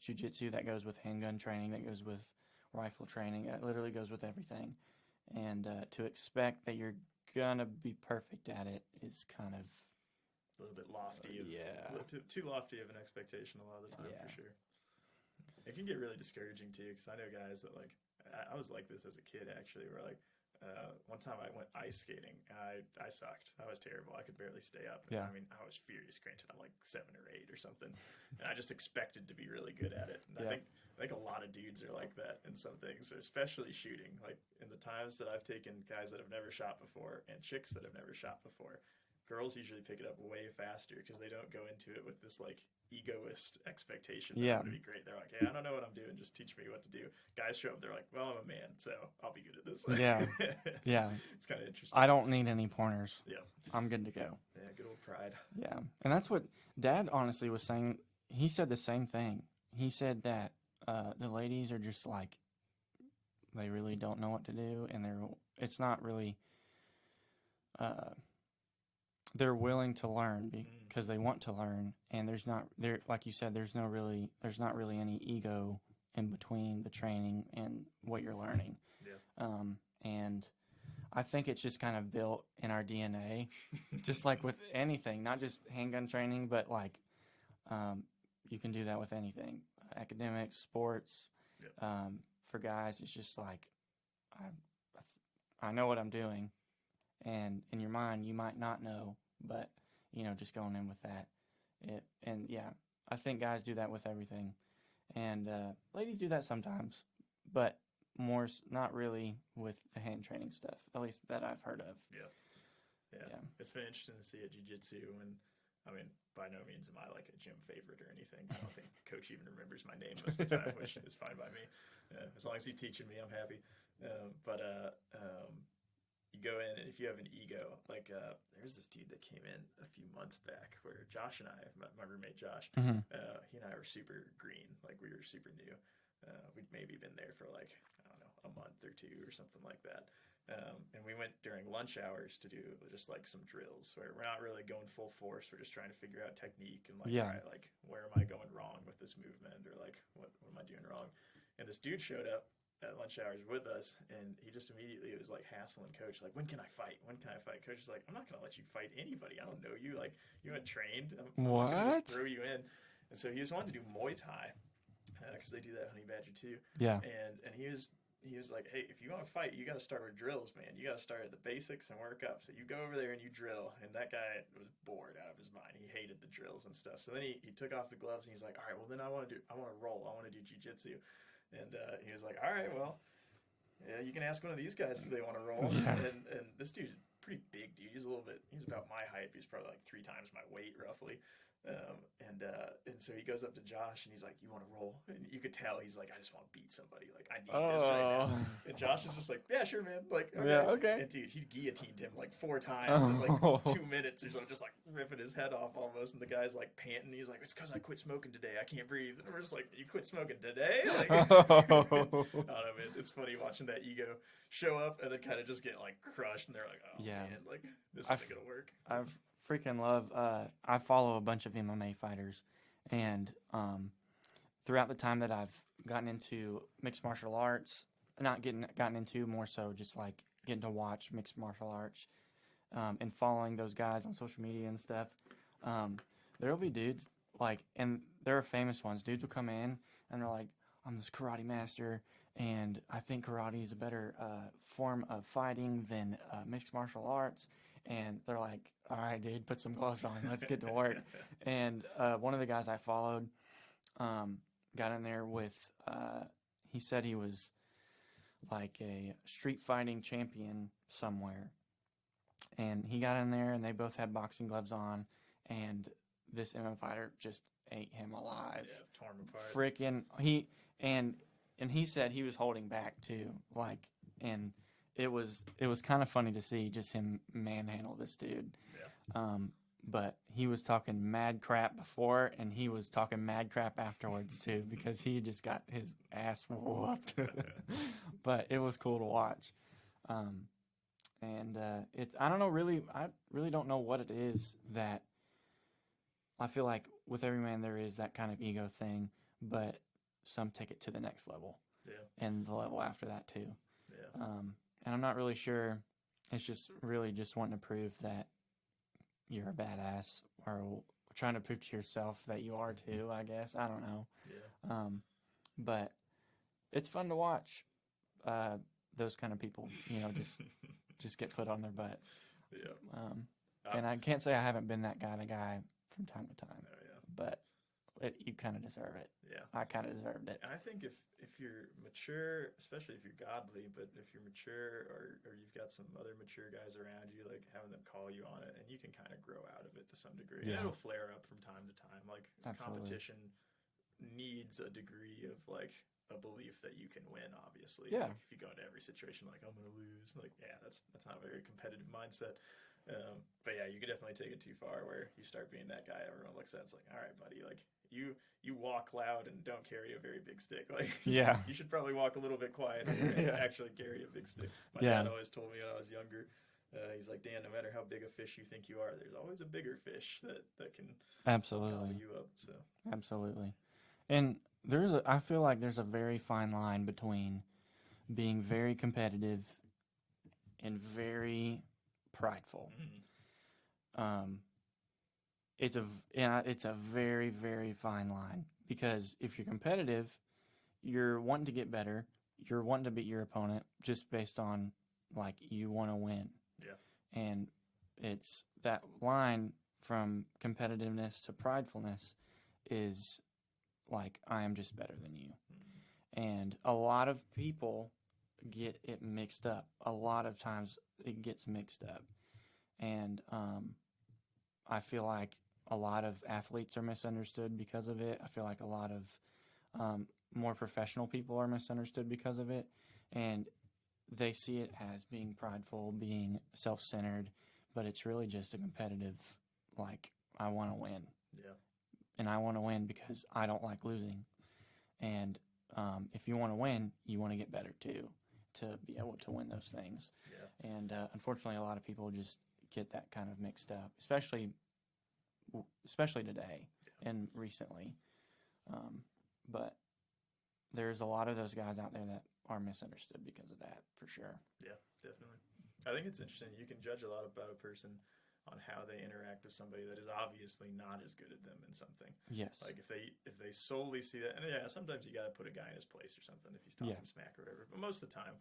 jiu-jitsu, that goes with handgun training, that goes with rifle training. It literally goes with everything. And to expect that you're going to be perfect at it is kind of a little bit lofty. Too lofty of an expectation a lot of the time, for sure. It can get really discouraging too, because I know guys that like, I was like this as a kid actually, where like one time I went ice skating and I sucked. I was terrible. I could barely stay up. Yeah. I mean, I was furious. Granted, I'm like 7 or 8 or something, and I just expected to be really good at it. And I think a lot of dudes are like that in some things, especially shooting. Like in the times that I've taken guys that have never shot before and chicks that have never shot before, girls usually pick it up way faster because they don't go into it with this like egoist expectation that I'm going to be great. They're like, hey, I don't know what I'm doing, just teach me what to do. Guys show up, they're like, well, I'm a man, so I'll be good at this. Yeah. It's kind of interesting. I don't need any pointers. Yeah. I'm good to go. Yeah, good old pride. Yeah. And that's what Dad honestly was saying. He said the same thing. He said that the ladies are just like, they really don't know what to do, and it's not really they're willing to learn because they want to learn, and like you said, there's not really any ego in between the training and what you're learning. Yeah. And I think it's just kind of built in our DNA, just like with anything, not just handgun training, but like you can do that with anything, academics, sports. Yeah. For guys, it's just like I know what I'm doing, and in your mind you might not know, but just going in with that. And yeah, I think guys do that with everything, and ladies do that sometimes, but more not really with the hand training stuff, at least that I've heard of. Yeah. It's been interesting to see at jiu-jitsu, and I mean, by no means am I like a gym favorite or anything. I don't think coach even remembers my name most of the time, which is fine by me. As long as he's teaching me, I'm happy. But you go in, and if you have an ego, like there's this dude that came in a few months back where Josh and I, my roommate Josh, he and I were super green, like we were super new. We'd maybe been there for like, I don't know, a month or two or something like that. And we went during lunch hours to do just like some drills where we're not really going full force. We're just trying to figure out technique and like, all right, like where am I going wrong with this movement, or like what am I doing wrong? And this dude showed up at lunch hours with us, and he just immediately was like hassling coach, like, when can I fight? When can I fight? Coach is like, I'm not going to let you fight anybody. I don't know you. Like, you haven't trained. I'm going to just throw you in. And so he just wanted to do Muay Thai because they do that Honey Badger too. Yeah. And he was like, hey, if you want to fight, you got to start with drills, man. You got to start at the basics and work up. So you go over there and you drill. And that guy was bored out of his mind. He hated the drills and stuff. So then he took off the gloves and he's like, all right, well then I want to roll. I want to do jiu-jitsu. And he was like, all right, well, yeah, you can ask one of these guys if they want to roll. Yeah. And this dude's a pretty big dude. He's about my height. He's probably like 3 times my weight, roughly. And so he goes up to Josh and he's like, you want to roll? And you could tell he's like, I just want to beat somebody. Like, I need this right now. And Josh is just like, yeah, sure, man. Like, okay. Yeah, okay. And dude, he guillotined him like 4 times in like 2 minutes or so, just like ripping his head off almost. And the guy's like panting. He's like, it's because I quit smoking today. I can't breathe. And we're just like, you quit smoking today? Like, I don't know, man. It's funny watching that ego show up and then kind of just get like crushed. And they're like, oh, man, like this isn't going to work. I've freaking love I follow a bunch of MMA fighters, and throughout the time that I've gotten into mixed martial arts, gotten into more so just like getting to watch mixed martial arts, and following those guys on social media and stuff, there'll be dudes like, and there are famous ones, dudes will come in and they're like, I'm this karate master and I think karate is a better form of fighting than mixed martial arts. And they're like, all right, dude, put some gloves on. Let's get to work. And one of the guys I followed got in there with, he said he was like a street fighting champion somewhere. And he got in there, and they both had boxing gloves on. And this MMA fighter just ate him alive. Yeah, tore him apart. Freaking, and he said he was holding back too. Like, and it was kind of funny to see just him manhandle this dude. Yeah. But he was talking mad crap before, and he was talking mad crap afterwards too, because he just got his ass whooped. But it was cool to watch. And I don't know, I really don't know what it is that I feel like with every man there is that kind of ego thing, but some take it to the next level. Yeah. And the level after that too. Yeah. And I'm not really sure. It's just really just wanting to prove that you're a badass, or trying to prove to yourself that you are too, I guess. I don't know. Yeah. But it's fun to watch those kind of people, just get put on their butt. Yeah. And I can't say I haven't been that kind of guy from time to time. Oh, yeah. But you kind of deserve it. Yeah. I kind of deserved it. And I think if you're mature, especially if you're godly, but if you're mature or you've got some other mature guys around you, like having them call you on it, and you can kind of grow out of it to some degree. Yeah. And it'll flare up from time to time. Like, Absolutely. competition needs a degree of like a belief that you can win, obviously. Yeah. Like, if you go into every situation like, I'm going to lose, like, yeah, that's not a very competitive mindset. But yeah, you could definitely take it too far where you start being that guy everyone looks at. It's like, all right, buddy, like you walk loud and don't carry a very big stick. Like, Yeah. you should probably walk a little bit quieter and Yeah. actually carry a big stick. My Yeah. dad always told me when I was younger, he's like, Dan, no matter how big a fish you think you are, there's always a bigger fish that can Absolutely. gobble you up. So Absolutely. And I feel like there's a very fine line between being very competitive and very prideful. It's a very, very fine line, because if you're competitive, you're wanting to get better, you're wanting to beat your opponent just based on like you want to win. yeah, And it's that line from competitiveness to pridefulness is like, I am just better than you. And a lot of people get it mixed up. A lot of times it gets mixed up. And I feel like a lot of athletes are misunderstood because of it. I feel like a lot of more professional people are misunderstood because of it. And they see it as being prideful, being self-centered, but it's really just a competitive, like, I want to win. yeah, And I want to win because I don't like losing. And if you want to win, you want to get better too, to be able to win those things. Yeah. And unfortunately, a lot of people just get that kind of mixed up, especially today and recently. But there's a lot of those guys out there that are misunderstood because of that, for sure. Yeah, definitely. I think it's interesting. You can judge a lot about a person on how they interact with somebody that is obviously not as good at them in something. Yes. Like if they solely see that, and yeah, sometimes you got to put a guy in his place or something if he's talking smack or whatever. But most of the time,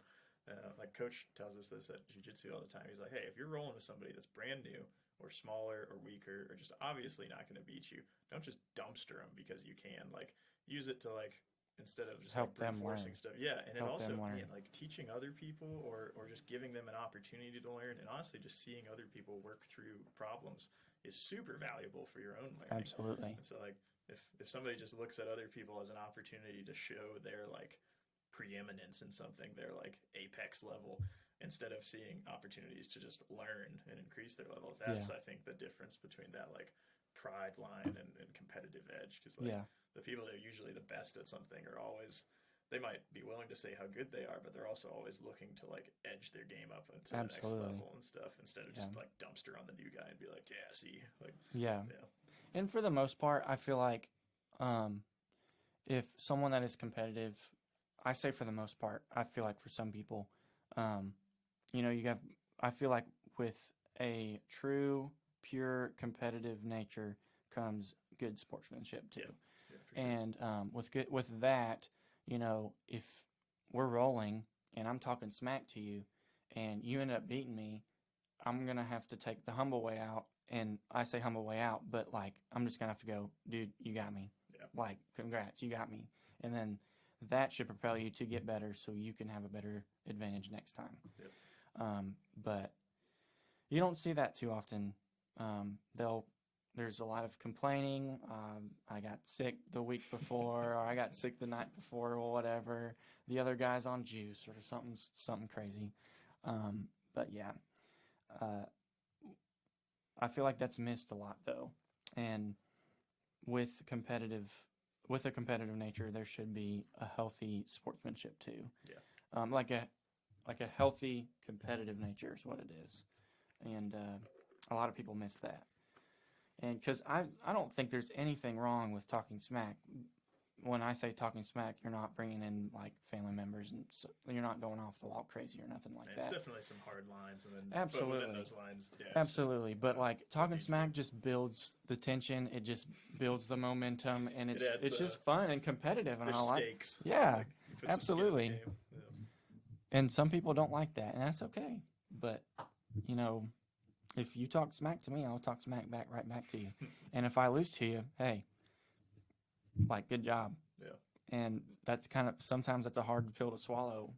like Coach tells us this at jiu-jitsu all the time. He's like, hey, if you're rolling with somebody that's brand new or smaller or weaker or just obviously not going to beat you, don't just dumpster them because you can. Like use it to like, instead of just help like them reinforcing learn. stuff. Yeah, and Help it also like teaching other people or just giving them an opportunity to learn, and honestly just seeing other people work through problems is super valuable for your own learning. Absolutely. And so like if somebody just looks at other people as an opportunity to show their like preeminence in something, their like apex level, instead of seeing opportunities to just learn and increase their level, that's I think the difference between that like pride line and competitive edge, because like the people that are usually the best at something are always, they might be willing to say how good they are, but they're also always looking to like edge their game up into the next level and stuff, instead of just like dumpster on the new guy and be like, yeah, see, like And for the most part, I feel like if someone that is competitive, I say for the most part, I feel like for some people, I feel like with a true, pure competitive nature comes good sportsmanship too. Sure. And with that, if we're rolling and I'm talking smack to you and you end up beating me, I'm going to have to take the humble way out. And I say humble way out, but like, I'm just going to have to go, dude, you got me. Yeah. Like, congrats, you got me. And then that should propel you to get better so you can have a better advantage next time. Yep. But you don't see that too often. There's a lot of complaining. I got sick the week before, or I got sick the night before, or whatever. The other guy's on juice or something crazy. But yeah, I feel like that's missed a lot though. And with a competitive nature, there should be a healthy sportsmanship too. Yeah. Like a healthy competitive nature is what it is, and a lot of people miss that. And because I don't think there's anything wrong with talking smack. When I say talking smack, you're not bringing in like family members, and so you're not going off the wall crazy or nothing like that. There's definitely some hard lines, and then absolutely, but within those lines, absolutely. But like talking smack just builds the tension. It just builds the momentum, and it's just fun and competitive. And I like stakes. Yeah, like absolutely. And some people don't like that, and that's okay. But if you talk smack to me, I'll talk smack right back to you. And if I lose to you, hey, like, good job. Yeah. And that's sometimes that's a hard pill to swallow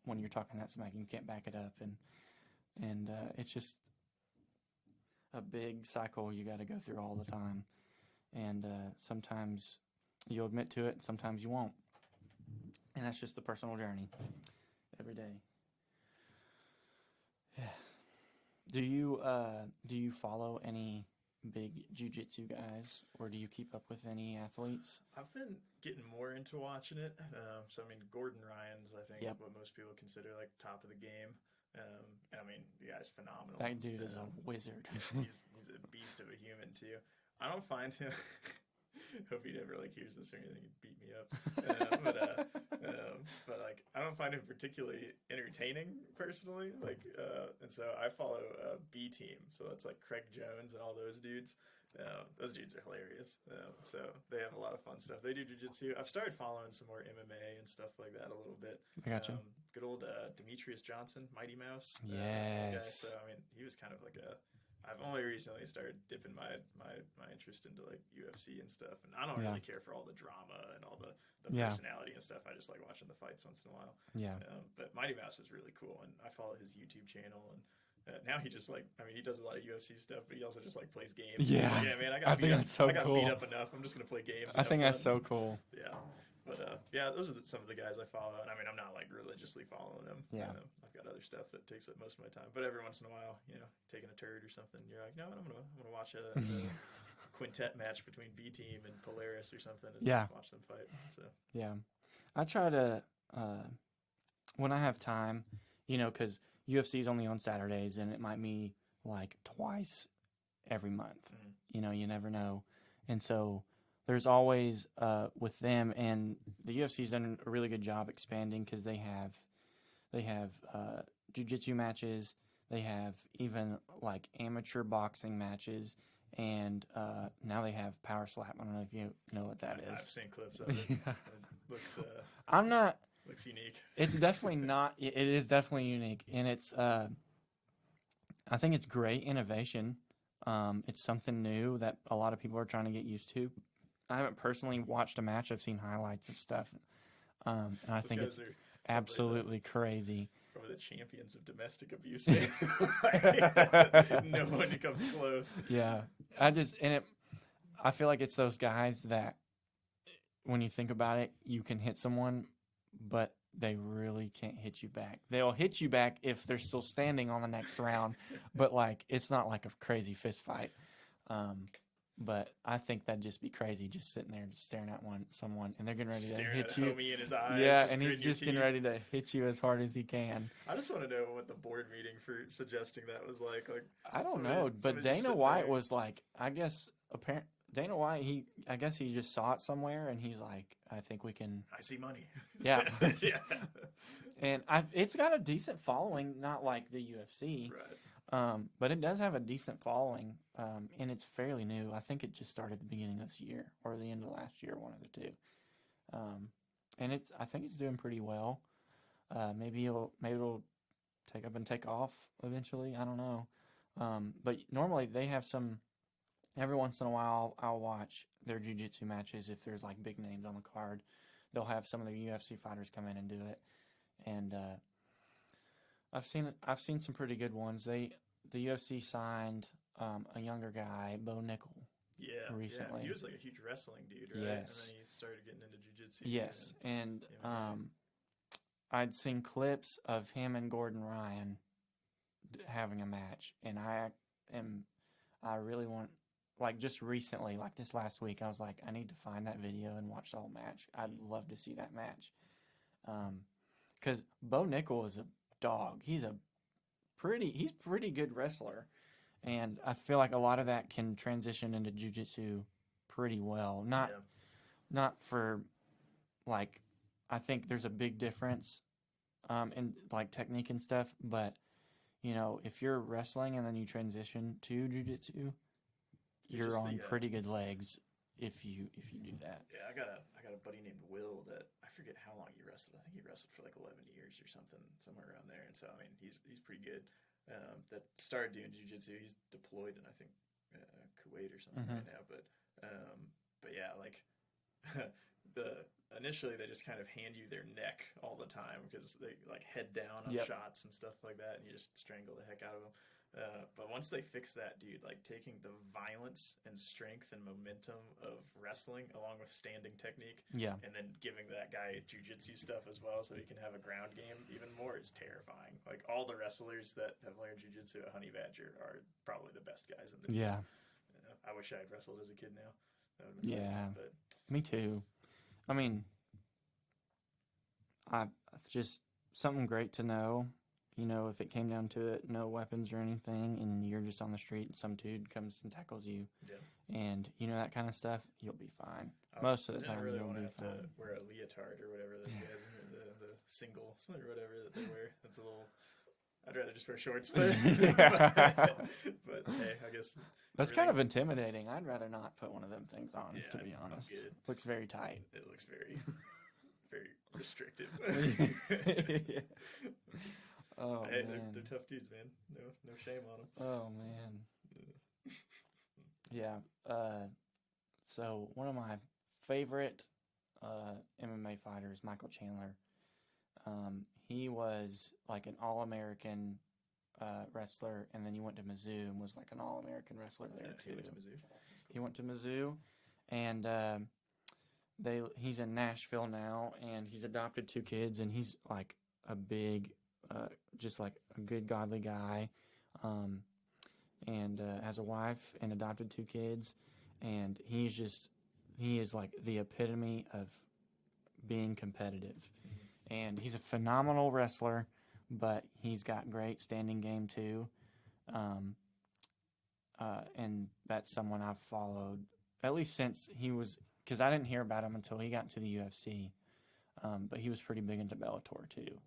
when you're talking that smack and you can't back it up. And it's just a big cycle you got to go through all the time. And sometimes you'll admit to it, and sometimes you won't. And that's just the personal journey every day. Yeah. Do you follow any big jiu-jitsu guys, or do you keep up with any athletes? I've been getting more into watching it. So I mean, Gordon Ryan's, I think, what most people consider like top of the game. And I mean, the guy's phenomenal. That dude is a wizard. he's a beast of a human too. I don't find him. Hope he never like hears this or anything. He'd beat me up. But like, I don't find him particularly entertaining personally. Like, and so I follow B Team. So that's like Craig Jones and all those dudes. Those dudes are hilarious. So they have a lot of fun stuff. They do jiu-jitsu. I've started following some more MMA and stuff like that a little bit. I got you. Good old Demetrius Johnson, Mighty Mouse. Yes. So I mean, he was kind of like I've only recently started dipping my interest into like UFC and stuff, and I don't really care for all the drama and all the personality and stuff. I just like watching the fights once in a while. Yeah. But Mighty Mouse was really cool, and I follow his YouTube channel, and now he just like, I mean, he does a lot of UFC stuff, but he also just like plays games. Yeah. Like, yeah, man, I got beat up enough. I'm just gonna play games. I think that's so cool. Yeah. But yeah, those are some of the guys I follow, and I mean, I'm not like religiously following them. Yeah. I've got other stuff that takes up most of my time, but every once in a while, taking a turd or something, you're like, no, I'm gonna watch a quintet match between B Team and Polaris or something, and watch them fight. So yeah, I try to when I have time, because UFC is only on Saturdays, and it might be like twice every month. You never know, and so there's always with them, and the UFC's done a really good job expanding because they have jiu-jitsu matches, they have even like amateur boxing matches, and now they have power slap. I don't know if you know what that is. I've seen clips of it. It looks looks unique. It's definitely not. It is definitely unique, and it's I think it's great innovation. It's something new that a lot of people are trying to get used to. I haven't personally watched a match. I've seen highlights of stuff, and I think it's absolutely crazy. Probably the champions of domestic abuse, man. No one comes close. Yeah, I feel like it's those guys that, when you think about it, you can hit someone, but they really can't hit you back. They'll hit you back if they're still standing on the next round, but like it's not like a crazy fist fight. But I think that'd just be crazy, just sitting there, just staring at someone, and they're getting ready to hit you. Homie in his eyes, yeah, and he's just getting ready to hit you as hard as he can. I just want to know what the board meeting for suggesting that was like. I don't know, but Dana White was like, Dana White, I guess he just saw it somewhere, and he's like, I think we can. I see money. Yeah. Yeah. And it's got a decent following, not like the UFC. Right. But it does have a decent following, and it's fairly new. I think it just started at the beginning of this year or the end of last year, one of the two. And I think it's doing pretty well. Maybe it'll take up and take off eventually. I don't know. But normally they have some. Every once in a while, I'll watch their jiu-jitsu matches if there's like big names on the card. They'll have some of the UFC fighters come in and do it, and I've seen some pretty good ones. The UFC signed a younger guy, Bo Nickel. Yeah, recently. Yeah. He was like a huge wrestling dude, right? Yes. And then he started getting into jiu-jitsu. Yes, and I'd seen clips of him and Gordon Ryan having a match, and I really want, like just recently, like this last week, I was like, I need to find that video and watch the whole match. I'd love to see that match. Because Bo Nickel is a dog. He's pretty good wrestler. And I feel like a lot of that can transition into jiu-jitsu pretty well. Not for, like, I think there's a big difference in, like, technique and stuff. But, if you're wrestling and then you transition to jiu-jitsu, you're on pretty good legs if you do that. Yeah, I got a buddy named Will that I forget how long he wrestled. I think he wrestled for like 11 years or something, somewhere around there. And so I mean, he's pretty good. That started doing jiu-jitsu. He's deployed in I think Kuwait or something right now. But yeah, like initially they just kind of hand you their neck all the time because they like head down on shots and stuff like that, and you just strangle the heck out of them. But once they fix that, dude, like taking the violence and strength and momentum of wrestling along with standing technique, and then giving that guy jiu-jitsu stuff as well so he can have a ground game even more is terrifying. Like all the wrestlers that have learned jiu-jitsu at Honey Badger are probably the best guys in the field. I wish I had wrestled as a kid now. That would have been sick, but me too. I mean, just something great to know. If it came down to it, no weapons or anything, and you're just on the street and some dude comes and tackles you, and that kind of stuff, you'll be fine. Most of the time, really you'll be fine. To wear a leotard or whatever those guys, the singles or whatever that they wear. That's a little. I'd rather just wear shorts, but, but hey, I guess that's kind of intimidating. I'd rather not put one of them things on, to be honest. Looks very tight. It looks very, very restrictive. Oh, hey, man. They're tough dudes, man. No shame on them. Oh, man. Yeah. So one of my favorite MMA fighters, Michael Chandler. He was like an All-American wrestler, and then he went to Mizzou and was like an All-American wrestler there too. He went to Mizzou, and he's in Nashville now, and he's adopted 2 kids, and he's like a big. Just like a good, godly guy, and has a wife and adopted 2 kids, and he is like the epitome of being competitive. And he's a phenomenal wrestler, but he's got great standing game too. And that's someone I've followed at least since he was, because I didn't hear about him until he got into the UFC. But he was pretty big into Bellator too.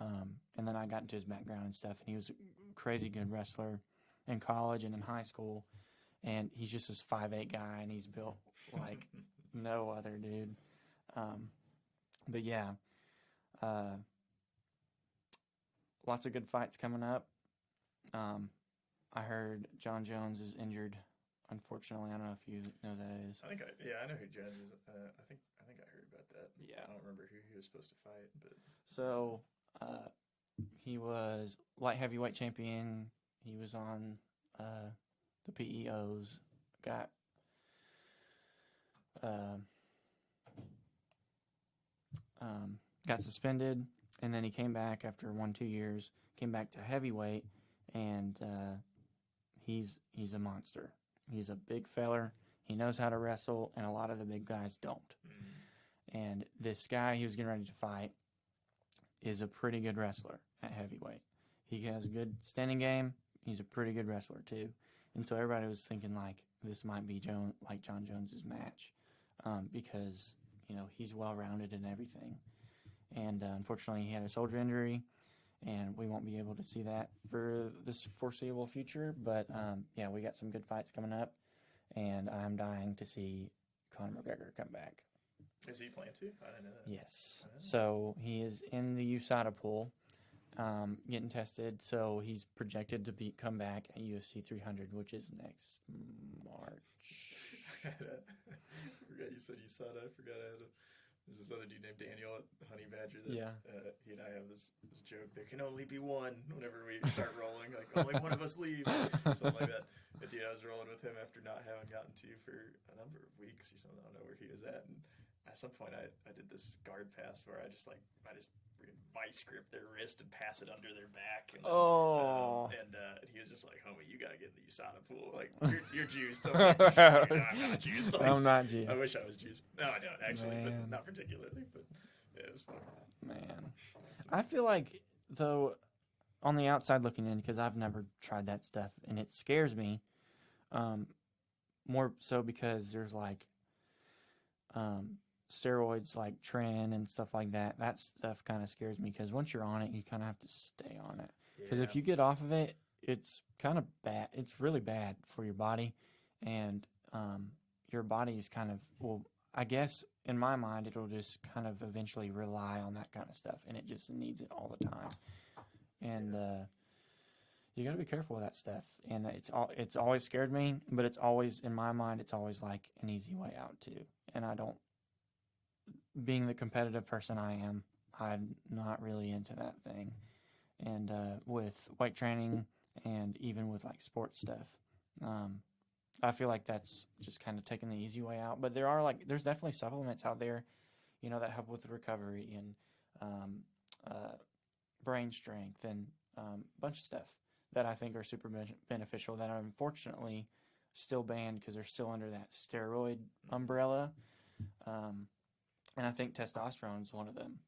And then I got into his background and stuff, and he was a crazy good wrestler in college and in high school. And he's just this 5'8" guy, and he's built like no other dude. But yeah, lots of good fights coming up. I heard John Jones is injured. Unfortunately, I don't know if you know who that is. I know who Jones is. I think I heard about that. Yeah, I don't remember who he was supposed to fight, but so he was light heavyweight champion. He was on the PEOs. Got suspended, and then he came back after 1-2 years. Came back to heavyweight, and he's a monster. He's a big feller. He knows how to wrestle, and a lot of the big guys don't. And this guy he was getting ready to fight is a pretty good wrestler at heavyweight. He has a good standing game. He's a pretty good wrestler too. And so everybody was thinking like this might be John Jones's match because he's well-rounded in everything. And unfortunately, he had a shoulder injury, and we won't be able to see that for this foreseeable future. But yeah, we got some good fights coming up, and I'm dying to see Conor McGregor come back. Is he playing too? I didn't know that. Yes. So he is in the USADA pool, getting tested. So he's projected to come back at UFC 300, which is next March. I forgot you said USADA. I forgot there's this other dude named Daniel at Honey Badger that he and I have this joke. There can only be one whenever we start rolling. Like, only one of us leaves. Something like that. But dude, I was rolling with him after not having gotten to for a number of weeks or something. I don't know where he was at. And at some point I did this guard pass where I just vice grip their wrist and pass it under their back. And he was just like, homie, you got to get in the USADA pool. Like, you're juiced. I'm like, dude, I'm not juiced. Like, I'm not juiced. I wish I was juiced. No, I don't actually, but not particularly. But yeah, it was fun. Man, I feel like, though, on the outside looking in, because I've never tried that stuff, and it scares me, more so because there's like steroids like Tren and stuff like that. That stuff kind of scares me because once you're on it, you kind of have to stay on it. Because if you get off of it, it's kind of bad. It's really bad for your body, and your body is kind of, well, I guess in my mind, it'll just kind of eventually rely on that kind of stuff, and it just needs it all the time. And you got to be careful with that stuff. And it's always scared me, but it's always, in my mind, it's always like an easy way out too. And I don't, being the competitive person I am, I'm not really into that thing. And with weight training and even with like sports stuff, I feel like that's just kind of taking the easy way out. But there's definitely supplements out there, that help with the recovery and brain strength and a bunch of stuff that I think are super beneficial that are unfortunately still banned because they're still under that steroid umbrella. And I think testosterone is one of them.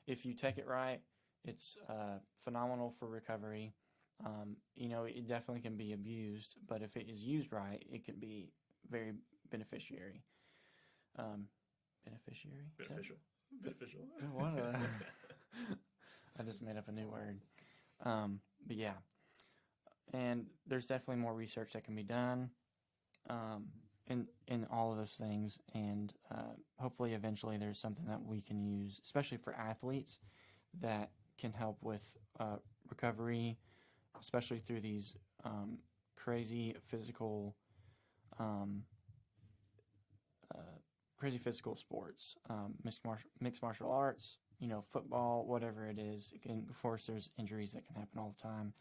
If you take it right, it's phenomenal for recovery. It definitely can be abused, but if it is used right, it can be very beneficiary. Beneficial. What? I just made up a new word. But yeah. And there's definitely more research that can be done in all of those things. And hopefully eventually there's something that we can use, especially for athletes, that can help with recovery, especially through these crazy physical sports, mixed martial arts, football, whatever it is. Of course, there's injuries that can happen all the time.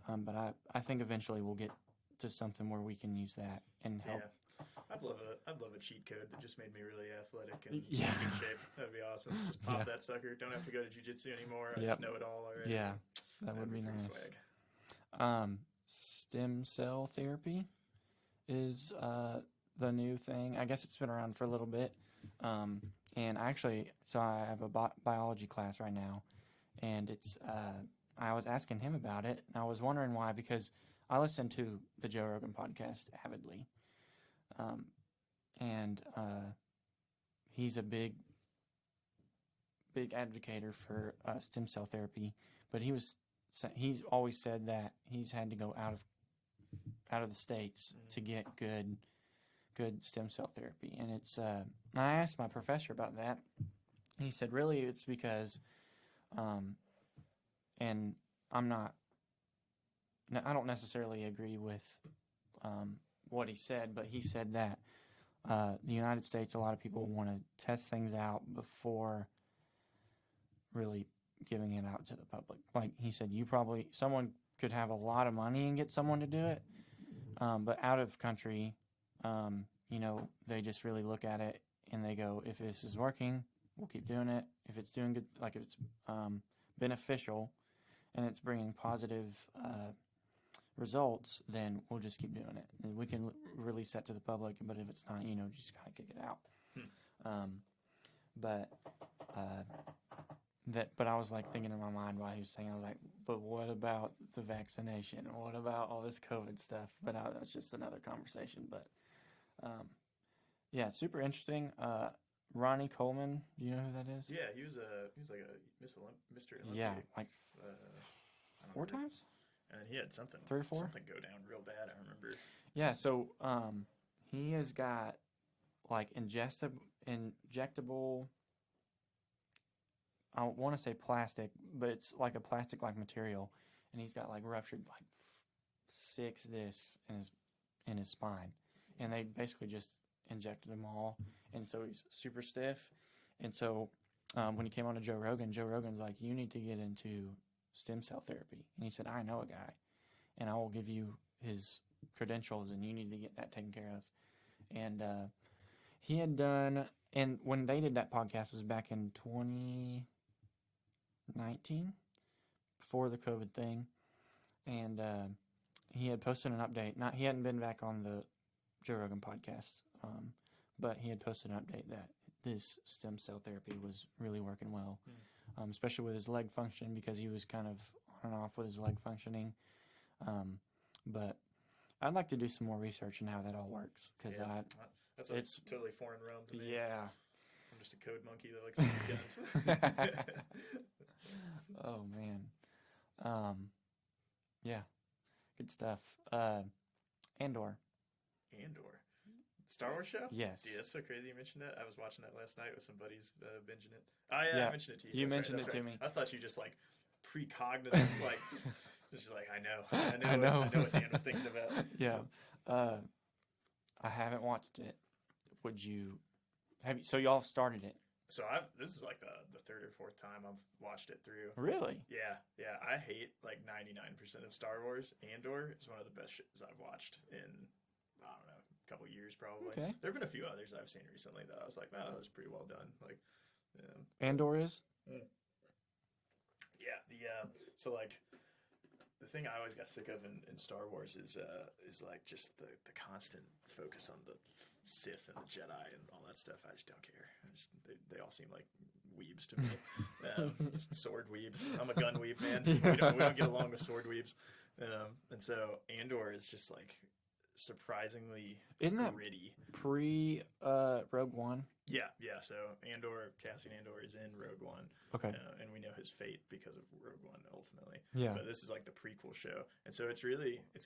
But I think eventually we'll get to something where we can use that and help. Yeah. I'd love a cheat code that just made me really athletic and in good shape. That'd be awesome. Just pop that sucker. Don't have to go to jujitsu anymore. I just know it all already. Yeah, that would be nice. Swag. Stem cell therapy is the new thing. I guess it's been around for a little bit. and so I have a biology class right now, and it's I was asking him about it, and I was wondering why, because I listen to the Joe Rogan podcast avidly, and he's a big advocator for stem cell therapy, but he's always said that he's had to go out of the States to get good stem cell therapy. And it's I asked my professor about that. He said really it's because and I don't necessarily agree with what he said, but he said that the United States, a lot of people want to test things out before really giving it out to the public. Like he said, someone could have a lot of money and get someone to do it, but out of country, they just really look at it and they go, if this is working, we'll keep doing it. If it's doing good, like if it's beneficial and it's bringing positive results, then we'll just keep doing it. And we can release that to the public, but if it's not, just kind of kick it out. But I was like thinking in my mind while he was saying, I was like, but what about the vaccination? What about all this COVID stuff? But that's just another conversation. But yeah, super interesting. Ronnie Coleman, do you know who that is? Yeah, he was like a Mr. Olympia. Yeah, like 4 times? And he had something 3 or 4? Something go down real bad, I remember. Yeah, so he has got like injectable, I want to say plastic, but it's like a plastic-like material, and he's got like ruptured like 6 discs in his spine, and they basically just injected him all, and so he's super stiff. And so when he came on to Joe Rogan's like, you need to get into stem cell therapy, and he said, I know a guy, and I will give you his credentials, and you need to get that taken care of. And he had done, and when they did that podcast was back in 2019, before the COVID thing, and he had posted an update. He hadn't been back on the Joe Rogan podcast, but he had posted an update that this stem cell therapy was really working well, especially with his leg function, because he was kind of on and off with his leg functioning. But I'd like to do some more research on how that all works, because it's a totally foreign realm to me. Yeah. I'm just a code monkey that likes to use guns. Oh man. Yeah. Good stuff. Andor. Star Wars show? Yes. Dude, that's so crazy you mentioned that. I was watching that last night with some buddies binging it. Oh yeah, I mentioned it to you. You That's mentioned right, it to me. I thought you just like precognizant, like just like I know what Dan was thinking about. Yeah. I haven't watched it. Would you? So y'all started it? So this is like the 3rd or 4th time I've watched it through. Really? Yeah. I hate like 99% of Star Wars. Andor is one of the best shows I've watched in, I don't know, a couple years probably. Okay. There have been a few others I've seen recently that I was like, that was pretty well done. Like, Andor is? Yeah. So like the thing I always got sick of in Star Wars is like just the constant focus on the Sith and the Jedi and all that stuff. I just don't care. They all seem like weebs to me. Just sword weebs. I'm a gun weeb, man. We don't get along with sword weebs. And so Andor is just like surprisingly gritty. Pre Rogue One? Yeah. So Cassian Andor is in Rogue One. Okay. And we know his fate because of Rogue One ultimately. Yeah. But this is like the prequel show. And so it's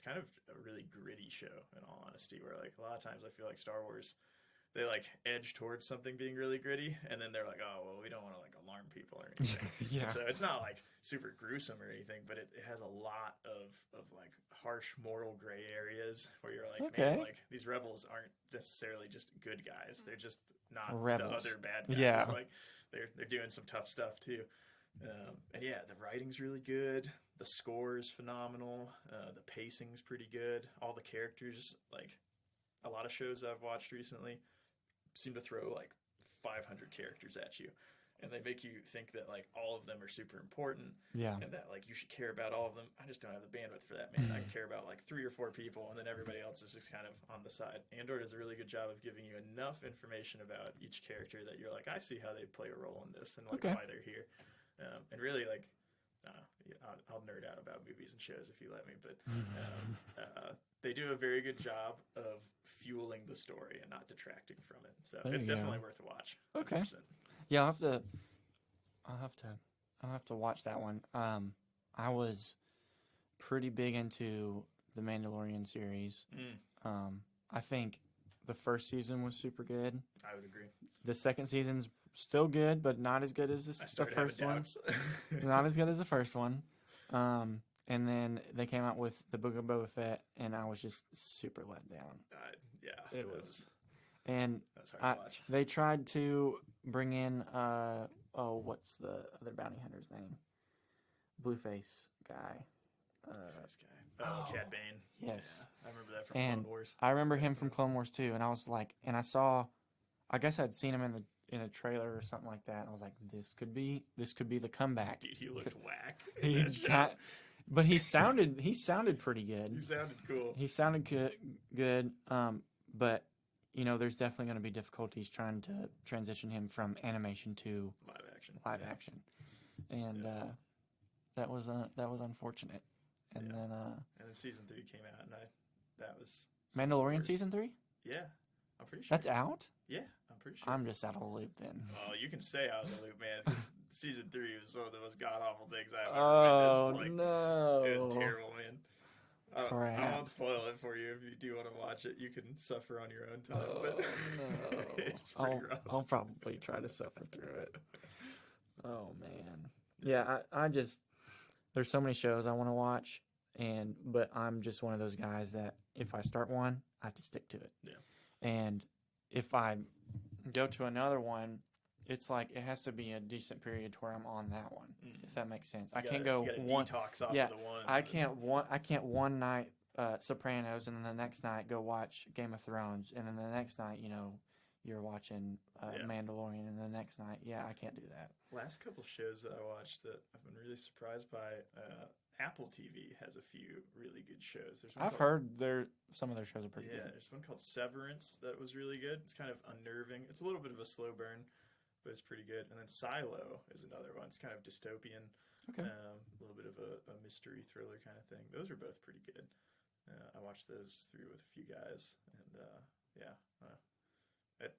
kind of a really gritty show in all honesty, where like a lot of times I feel like Star Wars, they like edge towards something being really gritty, and then they're like, oh, well, we don't want to like alarm people or anything. Yeah. And so it's not like super gruesome or anything, but it has a lot of like harsh moral gray areas where you're like, man, like these rebels aren't necessarily just good guys. They're just not rebels. The other bad guys. Yeah. Like they're doing some tough stuff too. And yeah, the writing's really good. The score is phenomenal. The pacing's pretty good. All the characters, like a lot of shows I've watched recently, seem to throw like 500 characters at you. and they make you think that like all of them are super important, Yeah. and that like you should care about all of them. I just don't have the bandwidth for that, man. I can care about like 3 or 4 people, and then everybody else is just kind of on the side. Andor does a really good job of giving you enough information about each character that you're like, I see how they play a role in this and like why they're here, and really like. I'll nerd out about movies and shows if you let me, but they do a very good job of fueling the story and not detracting from it. So it's definitely worth a watch. 100%. Okay. Yeah, I'll have to watch that one. I was pretty big into the Mandalorian series. I think the first season was super good. I would agree. The second season's still good, but not as good as the first one. Not as good as the first one. And then they came out with the Book of Boba Fett, and I was just super let down. Yeah, it was. And that's hard to watch. They tried to bring in what's the other bounty hunter's name? Blueface guy. Cad Bane. Yes, yeah, I remember that from Clone Wars. I remember him from Clone Wars too, and I was like, and I guess I'd seen him in a trailer or something like that. And I was like, this could be the comeback. Dude, he looked whack. But he sounded pretty good. He sounded cool. He sounded good. But there's definitely going to be difficulties trying to transition him from animation to live action. And that was unfortunate. And then season 3 came out, and that was Mandalorian season 3. Yeah, I'm pretty sure that's out. Yeah, I'm pretty sure. I'm just out of the loop then. Oh, you can say out of the loop, man. Because season 3 was one of the most god awful things I've ever witnessed. No! It was terrible, man. Crap. I won't spoil it for you. If you do want to watch it, you can suffer on your own time. But No! It's pretty rough. I'll probably try to suffer through it. Oh man. Yeah, I just there's so many shows I want to watch, but I'm just one of those guys that if I start one, I have to stick to it. Yeah. And if I go to another one, it's like it has to be a decent period to where I'm on that one. If that makes sense. I can't go one detox off of the one. I can't one night Sopranos and then the next night go watch Game of Thrones and then the next night you're watching Mandalorian and the next night I can't do that. Last couple shows that I watched that I've been really surprised by. Apple TV has a few really good shows. I've heard some of their shows are pretty good. Yeah, there's one called Severance that was really good. It's kind of unnerving. It's a little bit of a slow burn, but it's pretty good. And then Silo is another one. It's kind of dystopian. Okay. A little bit of a mystery thriller kind of thing. Those are both pretty good. I watched those through with a few guys, and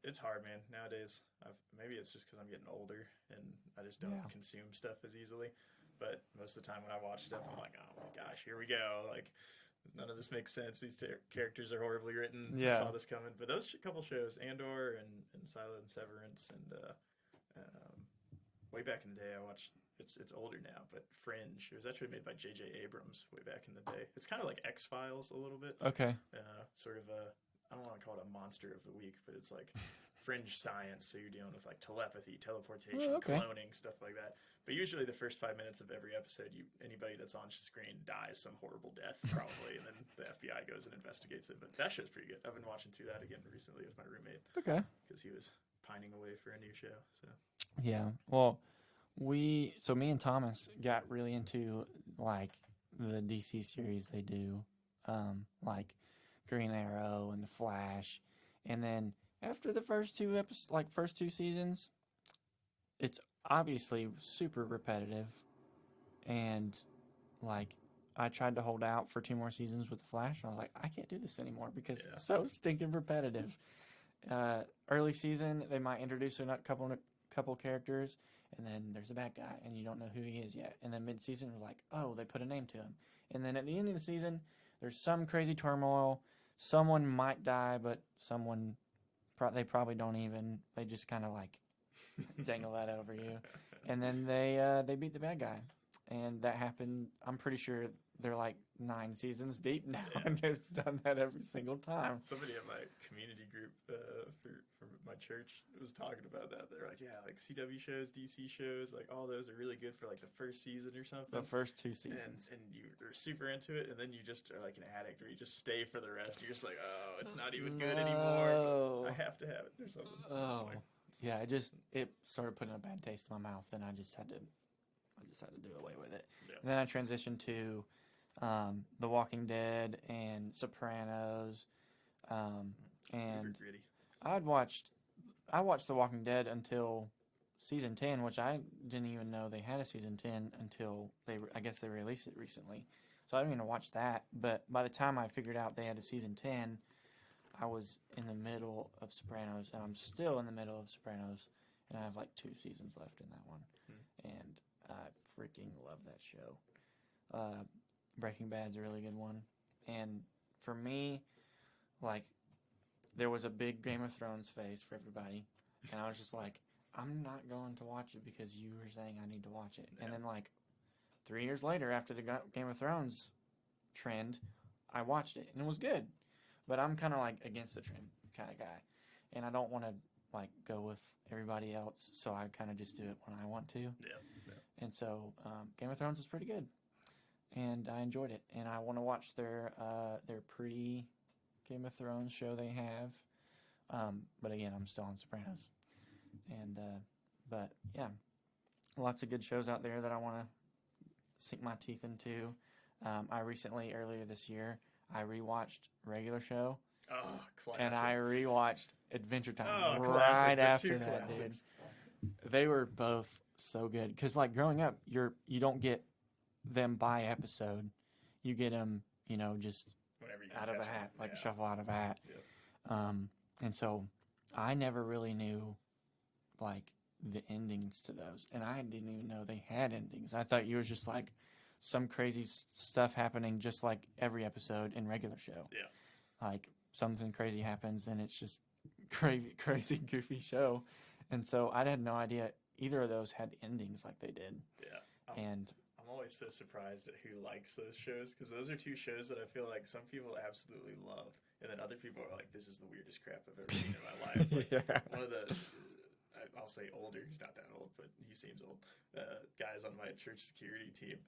it's hard, man. Nowadays, maybe it's just because I'm getting older and I just don't consume stuff as easily. But most of the time when I watch stuff, I'm like, oh my gosh, here we go. Like, none of this makes sense. These characters are horribly written. Yeah. I saw this coming. But those couple shows, Andor and Silo and Severance, and way back in the day, I watched. It's older now, but Fringe. It was actually made by J.J. Abrams way back in the day. It's kind of like X-Files a little bit. Okay. Sort of I don't want to call it a monster of the week, but it's like fringe science. So you're dealing with like telepathy, teleportation, cloning, stuff like that. But usually the first 5 minutes of every episode, anybody that's on screen dies some horrible death probably, and then the FBI goes and investigates it. But that show's pretty good. I've been watching through that again recently with my roommate. Okay. Because he was pining away for a new show. So. Yeah. Well, me and Thomas got really into like the DC series they do, like Green Arrow and the Flash, and then after the first two seasons, it's obviously super repetitive, and like I tried to hold out for 2 more seasons with the Flash, and I was like, I can't do this anymore because it's so stinking repetitive. Early season, they might introduce a couple characters, and then there's a bad guy, and you don't know who he is yet. And then mid-season, we're like, oh, they put a name to him. And then at the end of the season, there's some crazy turmoil. Someone might die, but they probably don't even. They just kind of like dangle that over you. And then they beat the bad guy. And that happened, I'm pretty sure they're like 9 seasons deep now, and they've done that every single time. Somebody in my community group for my church was talking about that. They're like, yeah, like CW shows, DC shows, like all those are really good for like the first season or something. The first 2 seasons. And you're super into it, and then you just are like an addict where you just stay for the rest. You're just like, oh, it's not even good anymore. But I have to have it or something. Oh, Yeah, it started putting a bad taste in my mouth, and I just had to do away with it. Yeah. And then I transitioned to The Walking Dead and Sopranos, and Gritty. I watched The Walking Dead until season 10, which I didn't even know they had a season 10 until I guess they released it recently. So I didn't even watch that. But by the time I figured out they had a season 10, I was in the middle of Sopranos, and I'm still in the middle of Sopranos, and I have like 2 seasons left in that one. And I freaking love that show. Breaking Bad's a really good one. And for me, like, there was a big Game of Thrones phase for everybody, and I was just like, I'm not going to watch it because you were saying I need to watch it. Yeah. And then, like, 3 years later, after the Game of Thrones trend, I watched it, and it was good. But I'm kind of, like, against the trend kind of guy, and I don't want to, like, go with everybody else, so I kind of just do it when I want to. Yeah. And so Game of Thrones was pretty good, and I enjoyed it. And I want to watch their pre-Game of Thrones show they have. But again, I'm still on Sopranos. And but yeah, lots of good shows out there that I want to sink my teeth into. I recently, earlier this year, I rewatched Regular Show. Oh, classic. And I rewatched Adventure Time classic. after that, dude. They were both so good. Because, like, growing up, you don't get them by episode. You get them, just out of a hat, like shuffle out of a hat. Yeah. And so I never really knew, like, the endings to those. And I didn't even know they had endings. I thought you was just, like, some crazy stuff happening just like every episode in Regular Show. Yeah. Like, something crazy happens, and it's just crazy, goofy show. And so I had no idea either of those had endings like they did. Yeah. I'm always so surprised at who likes those shows, because those are 2 shows that I feel like some people absolutely love, and then other people are like, this is the weirdest crap I've ever seen in my life. Like, yeah. One of the, I'll say older, he's not that old, but he seems old, guys on my church security team,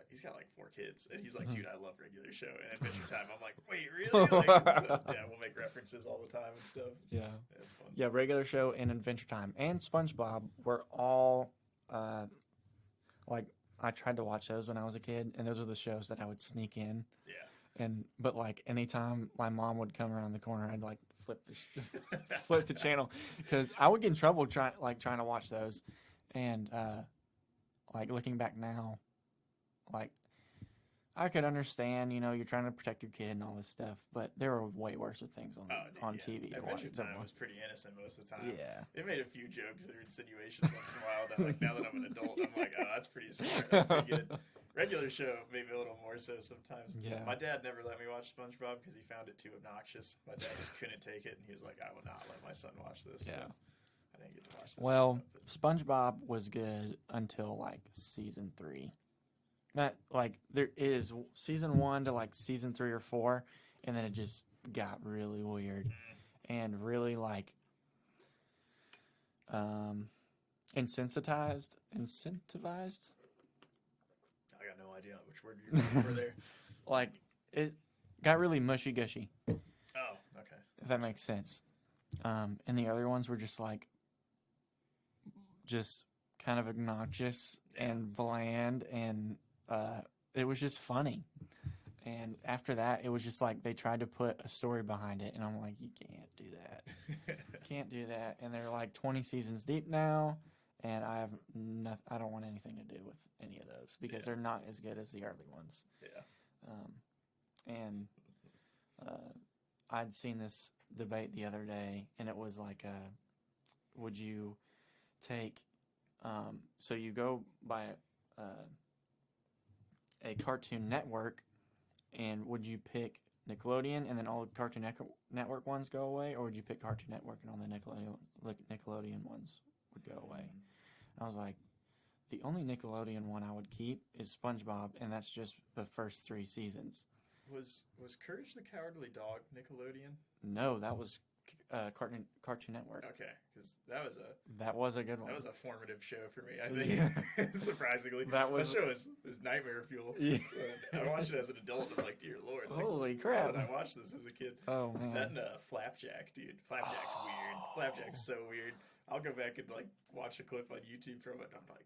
he's got like 4 kids, and he's like, dude, I love Regular Show and Adventure Time. I'm like, wait, really? Like, so, yeah, we'll make references all the time and stuff. Yeah. It's fun. Yeah, Regular Show and Adventure Time and SpongeBob were all, like, I tried to watch those when I was a kid, and those were the shows that I would sneak in. Yeah. But like, anytime my mom would come around the corner, I'd like flip the channel, because I would get in trouble trying to watch those. And like, looking back now, like, I could understand, you're trying to protect your kid and all this stuff, but there were way worse things on TV to watch. Adventure Time was pretty innocent most of the time. Yeah. It made a few jokes or insinuations once in a while that, like, now that I'm an adult, I'm like, oh, that's pretty smart. That's pretty good. Regular Show, maybe a little more so sometimes. Yeah. My dad never let me watch SpongeBob because he found it too obnoxious. My dad just couldn't take it, and he was like, I will not let my son watch this. Yeah. So I didn't get to watch that. Well, SpongeBob was good until, like, season 3. Not, like, there is season 1 to, like, season 3 or 4, and then it just got really weird and really, like, incentivized. I got no idea which word you're looking for there. Like, it got really mushy-gushy. Oh, okay. If that makes sense. And the other ones were just, like, just kind of obnoxious and bland, and it was just funny. And after that, it was just like they tried to put a story behind it, and I'm like, you can't do that. Can't do that. And they're like 20 seasons deep now, and I don't want anything to do with any of those because they're not as good as the early ones. Yeah. And I'd seen this debate the other day, and it was like, would you take, so you go by a Cartoon Network, and would you pick Nickelodeon and then all the Cartoon Network ones go away, or would you pick Cartoon Network and all the Nickelodeon ones would go away? And I was like, the only Nickelodeon one I would keep is SpongeBob, and that's just the first 3 seasons. Was Courage the Cowardly Dog Nickelodeon? No, that was Cartoon Network. Okay, because that was a good one. That was a formative show for me, I think. Surprisingly, that show is nightmare fuel. Yeah. I watched it as an adult, and I'm like, dear Lord, holy crap! I watched this as a kid. Oh man, that and Flapjack, dude. Flapjack's weird. Flapjack's so weird. I'll go back and like watch a clip on YouTube from it. And I'm like,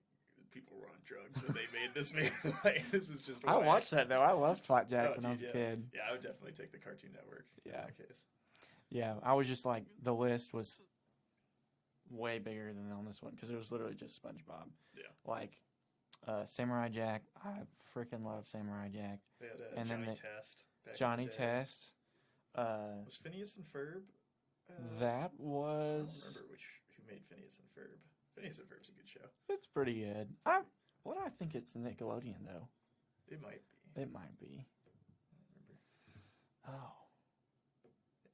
people were on drugs when they made this man. Like, this is just. I whack. watched that though. I loved Flapjack when I was a yeah. kid. Yeah, I would definitely take the Cartoon Network. Yeah. In that case. Yeah, I was just like, the list was way bigger than on this one because it was literally just SpongeBob. Yeah. Like, Samurai Jack. I freaking love Samurai Jack. They had And then Johnny the- Test. back in Johnny the day. Test. Was Phineas and Ferb? That I was. don't remember who made Phineas and Ferb. Phineas and Ferb's a good show. It's pretty good. What I think it's Nickelodeon though. It might be. It might be. I don't remember. Oh.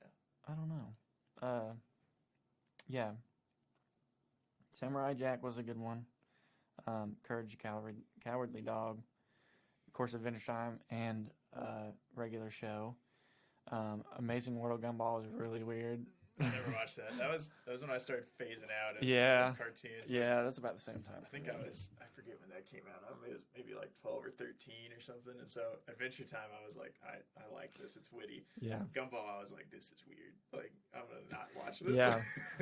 Yeah. I don't know. Yeah. Samurai Jack was a good one. Courage the Cowardly Dog. Of course, Adventure Time and regular show. Amazing World of Gumball was really weird. I never watched that. That was when I started phasing out of Yeah. cartoons. Yeah, that's about the same time. I think I forget when that came out. I was maybe like 12 or 13 or something. And so Adventure Time, I was like, I like this. It's witty. Yeah. Gumball, I was like, this is weird. Like, I'm going to not watch this. Yeah.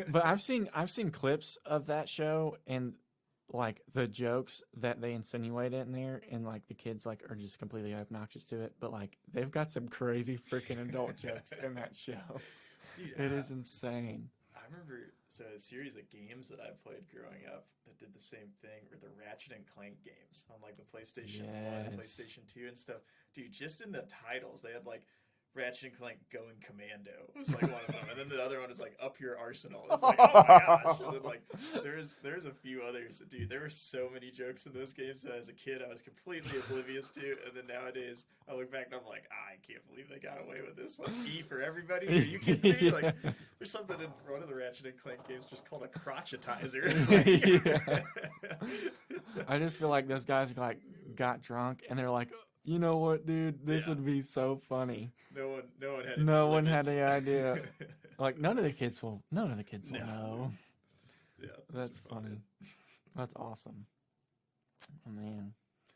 But I've seen clips of that show and like the jokes that they insinuate in there and like the kids like are just completely obnoxious to it. But like they've got some crazy freaking adult jokes in that show. Dude, It is insane. I remember a series of games that I played growing up that did the same thing were the Ratchet and Clank games on like the PlayStation 1 and Yes. PlayStation 2 and stuff. Dude, just in the titles, they had like Ratchet and Clank Going Commando was like one of them, and then the other one was like Up Your Arsenal. It's like, oh my gosh! And then like there's a few others. Dude, there were so many jokes in those games that as a kid I was completely oblivious to, and then nowadays I look back and I'm like, I can't believe they got away with this. Like E for everybody? Are you kidding me? Like there's something in one of the Ratchet and Clank games just called a crotchetizer. I just feel like those guys like got drunk and they're like, you know what, dude, this would be so funny. No one had any limits. idea. Like none of the kids will No. know. Yeah, That's super fun, funny. man. That's awesome. Oh man.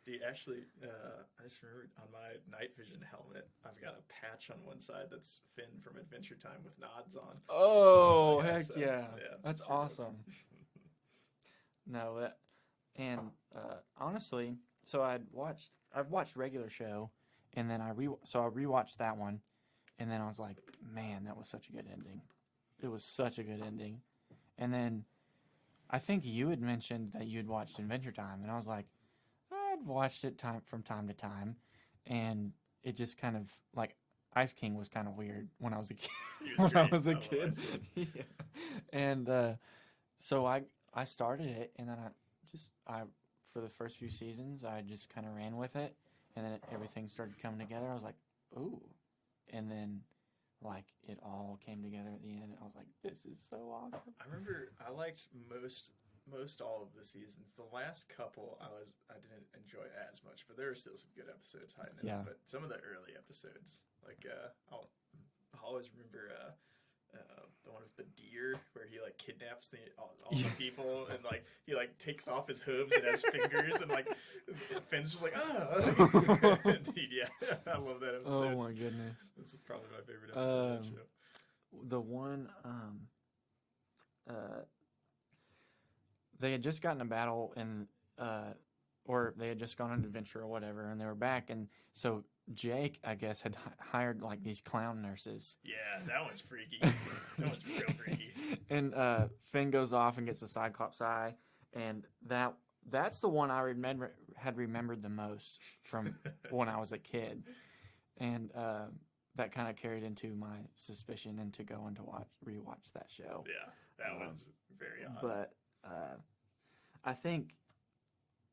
Dude, actually, I just remembered on my night vision helmet, I've got a patch on one side that's Finn from Adventure Time with nods on. Oh, Yeah, heck so, yeah. yeah, That's pretty dope. awesome. No, honestly, so I've watched regular show, and then I rewatched that one, and then I was like, man, that was such a good ending. It was such a good ending. And then I think you had mentioned that you'd watched Adventure Time, and I was like, I'd watched it from time to time, and it just kind of like Ice King was kind of weird when I was a kid. He was when I great. was a I love kid, Ice King. yeah. And so I started it, and then I for the first few seasons I just kind of ran with it, and then everything started coming together. I was like, ooh, and then like it all came together at the end. I was like, this is so awesome. I remember I liked most all of the seasons. The last couple I didn't enjoy as much, but there were still some good episodes hiding in Yeah. it. But some of the early episodes, like I'll always remember the one with the deer where he like kidnaps all the people and like he like takes off his hooves and has fingers and like Finn's just like dude, yeah, I love that episode. Oh my goodness. That's probably my favorite episode of that show. The one they had just gotten a battle and or they had just gone on an adventure or whatever, and they were back, and so Jake, I guess, had hired like these clown nurses. Yeah, that one's freaky. That one's real freaky. And Finn goes off and gets the Cyclops eye, and that's the one I remembered the most from when I was a kid, and that kind of carried into my suspicion into going to rewatch that show. Yeah, that one's very odd. But I think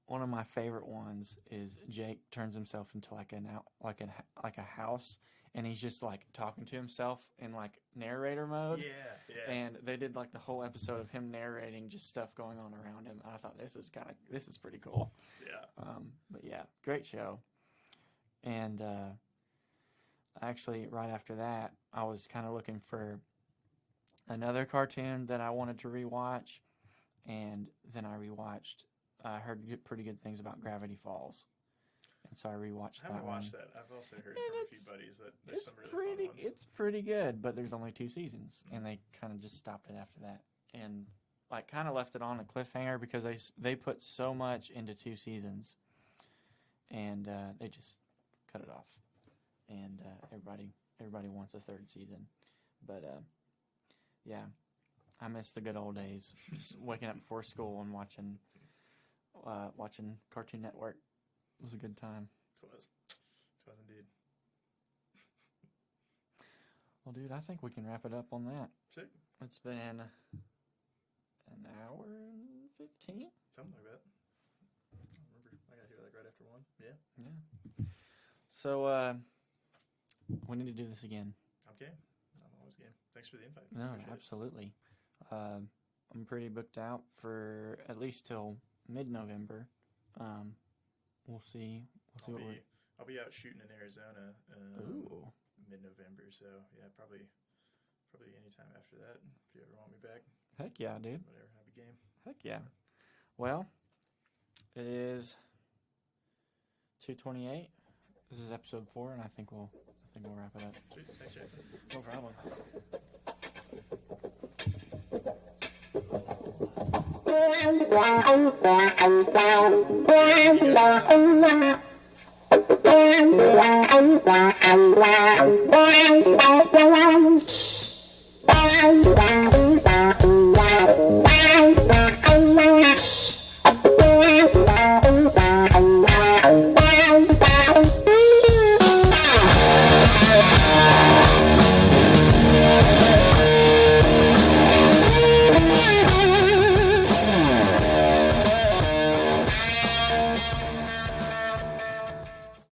one of my favorite ones is Jake turns himself into like a house, and he's just like talking to himself in like narrator mode. Yeah. And they did like the whole episode of him narrating just stuff going on around him. I thought this is pretty cool. Yeah. But yeah, great show. And actually, right after that, I was kind of looking for another cartoon that I wanted to rewatch, and then I heard pretty good things about Gravity Falls, and so I rewatched I that haven't one. watched that. I've also heard And from a few it's- buddies that there's some really pretty, fun ones. it's pretty good, but there's only 2 seasons, and they kind of just stopped it after that. And like kind of left it on a cliffhanger because they put so much into 2 seasons, and they just cut it off, and everybody wants a 3rd season, but yeah, I miss the good old days, just waking up before school and watching Cartoon Network. It was a good time. It was indeed. Well, dude, I think we can wrap it up on that. Sick. It's been an hour and 15? Something like that. I don't remember. I got here like right after 1. Yeah. Yeah. So, we need to do this again. I'm game. I'm always game. Thanks for the invite. No, Appreciate absolutely. I'm pretty booked out for at least till mid-November. We'll see. I'll be out shooting in Arizona mid-November, so yeah, probably anytime after that if you ever want me back. Heck yeah, dude. Whatever, have a game. Heck yeah. Well, it is 2:28. This is episode 4, and I think we'll wrap it up. Sweet. Thanks, Jackson. No problem. Wow.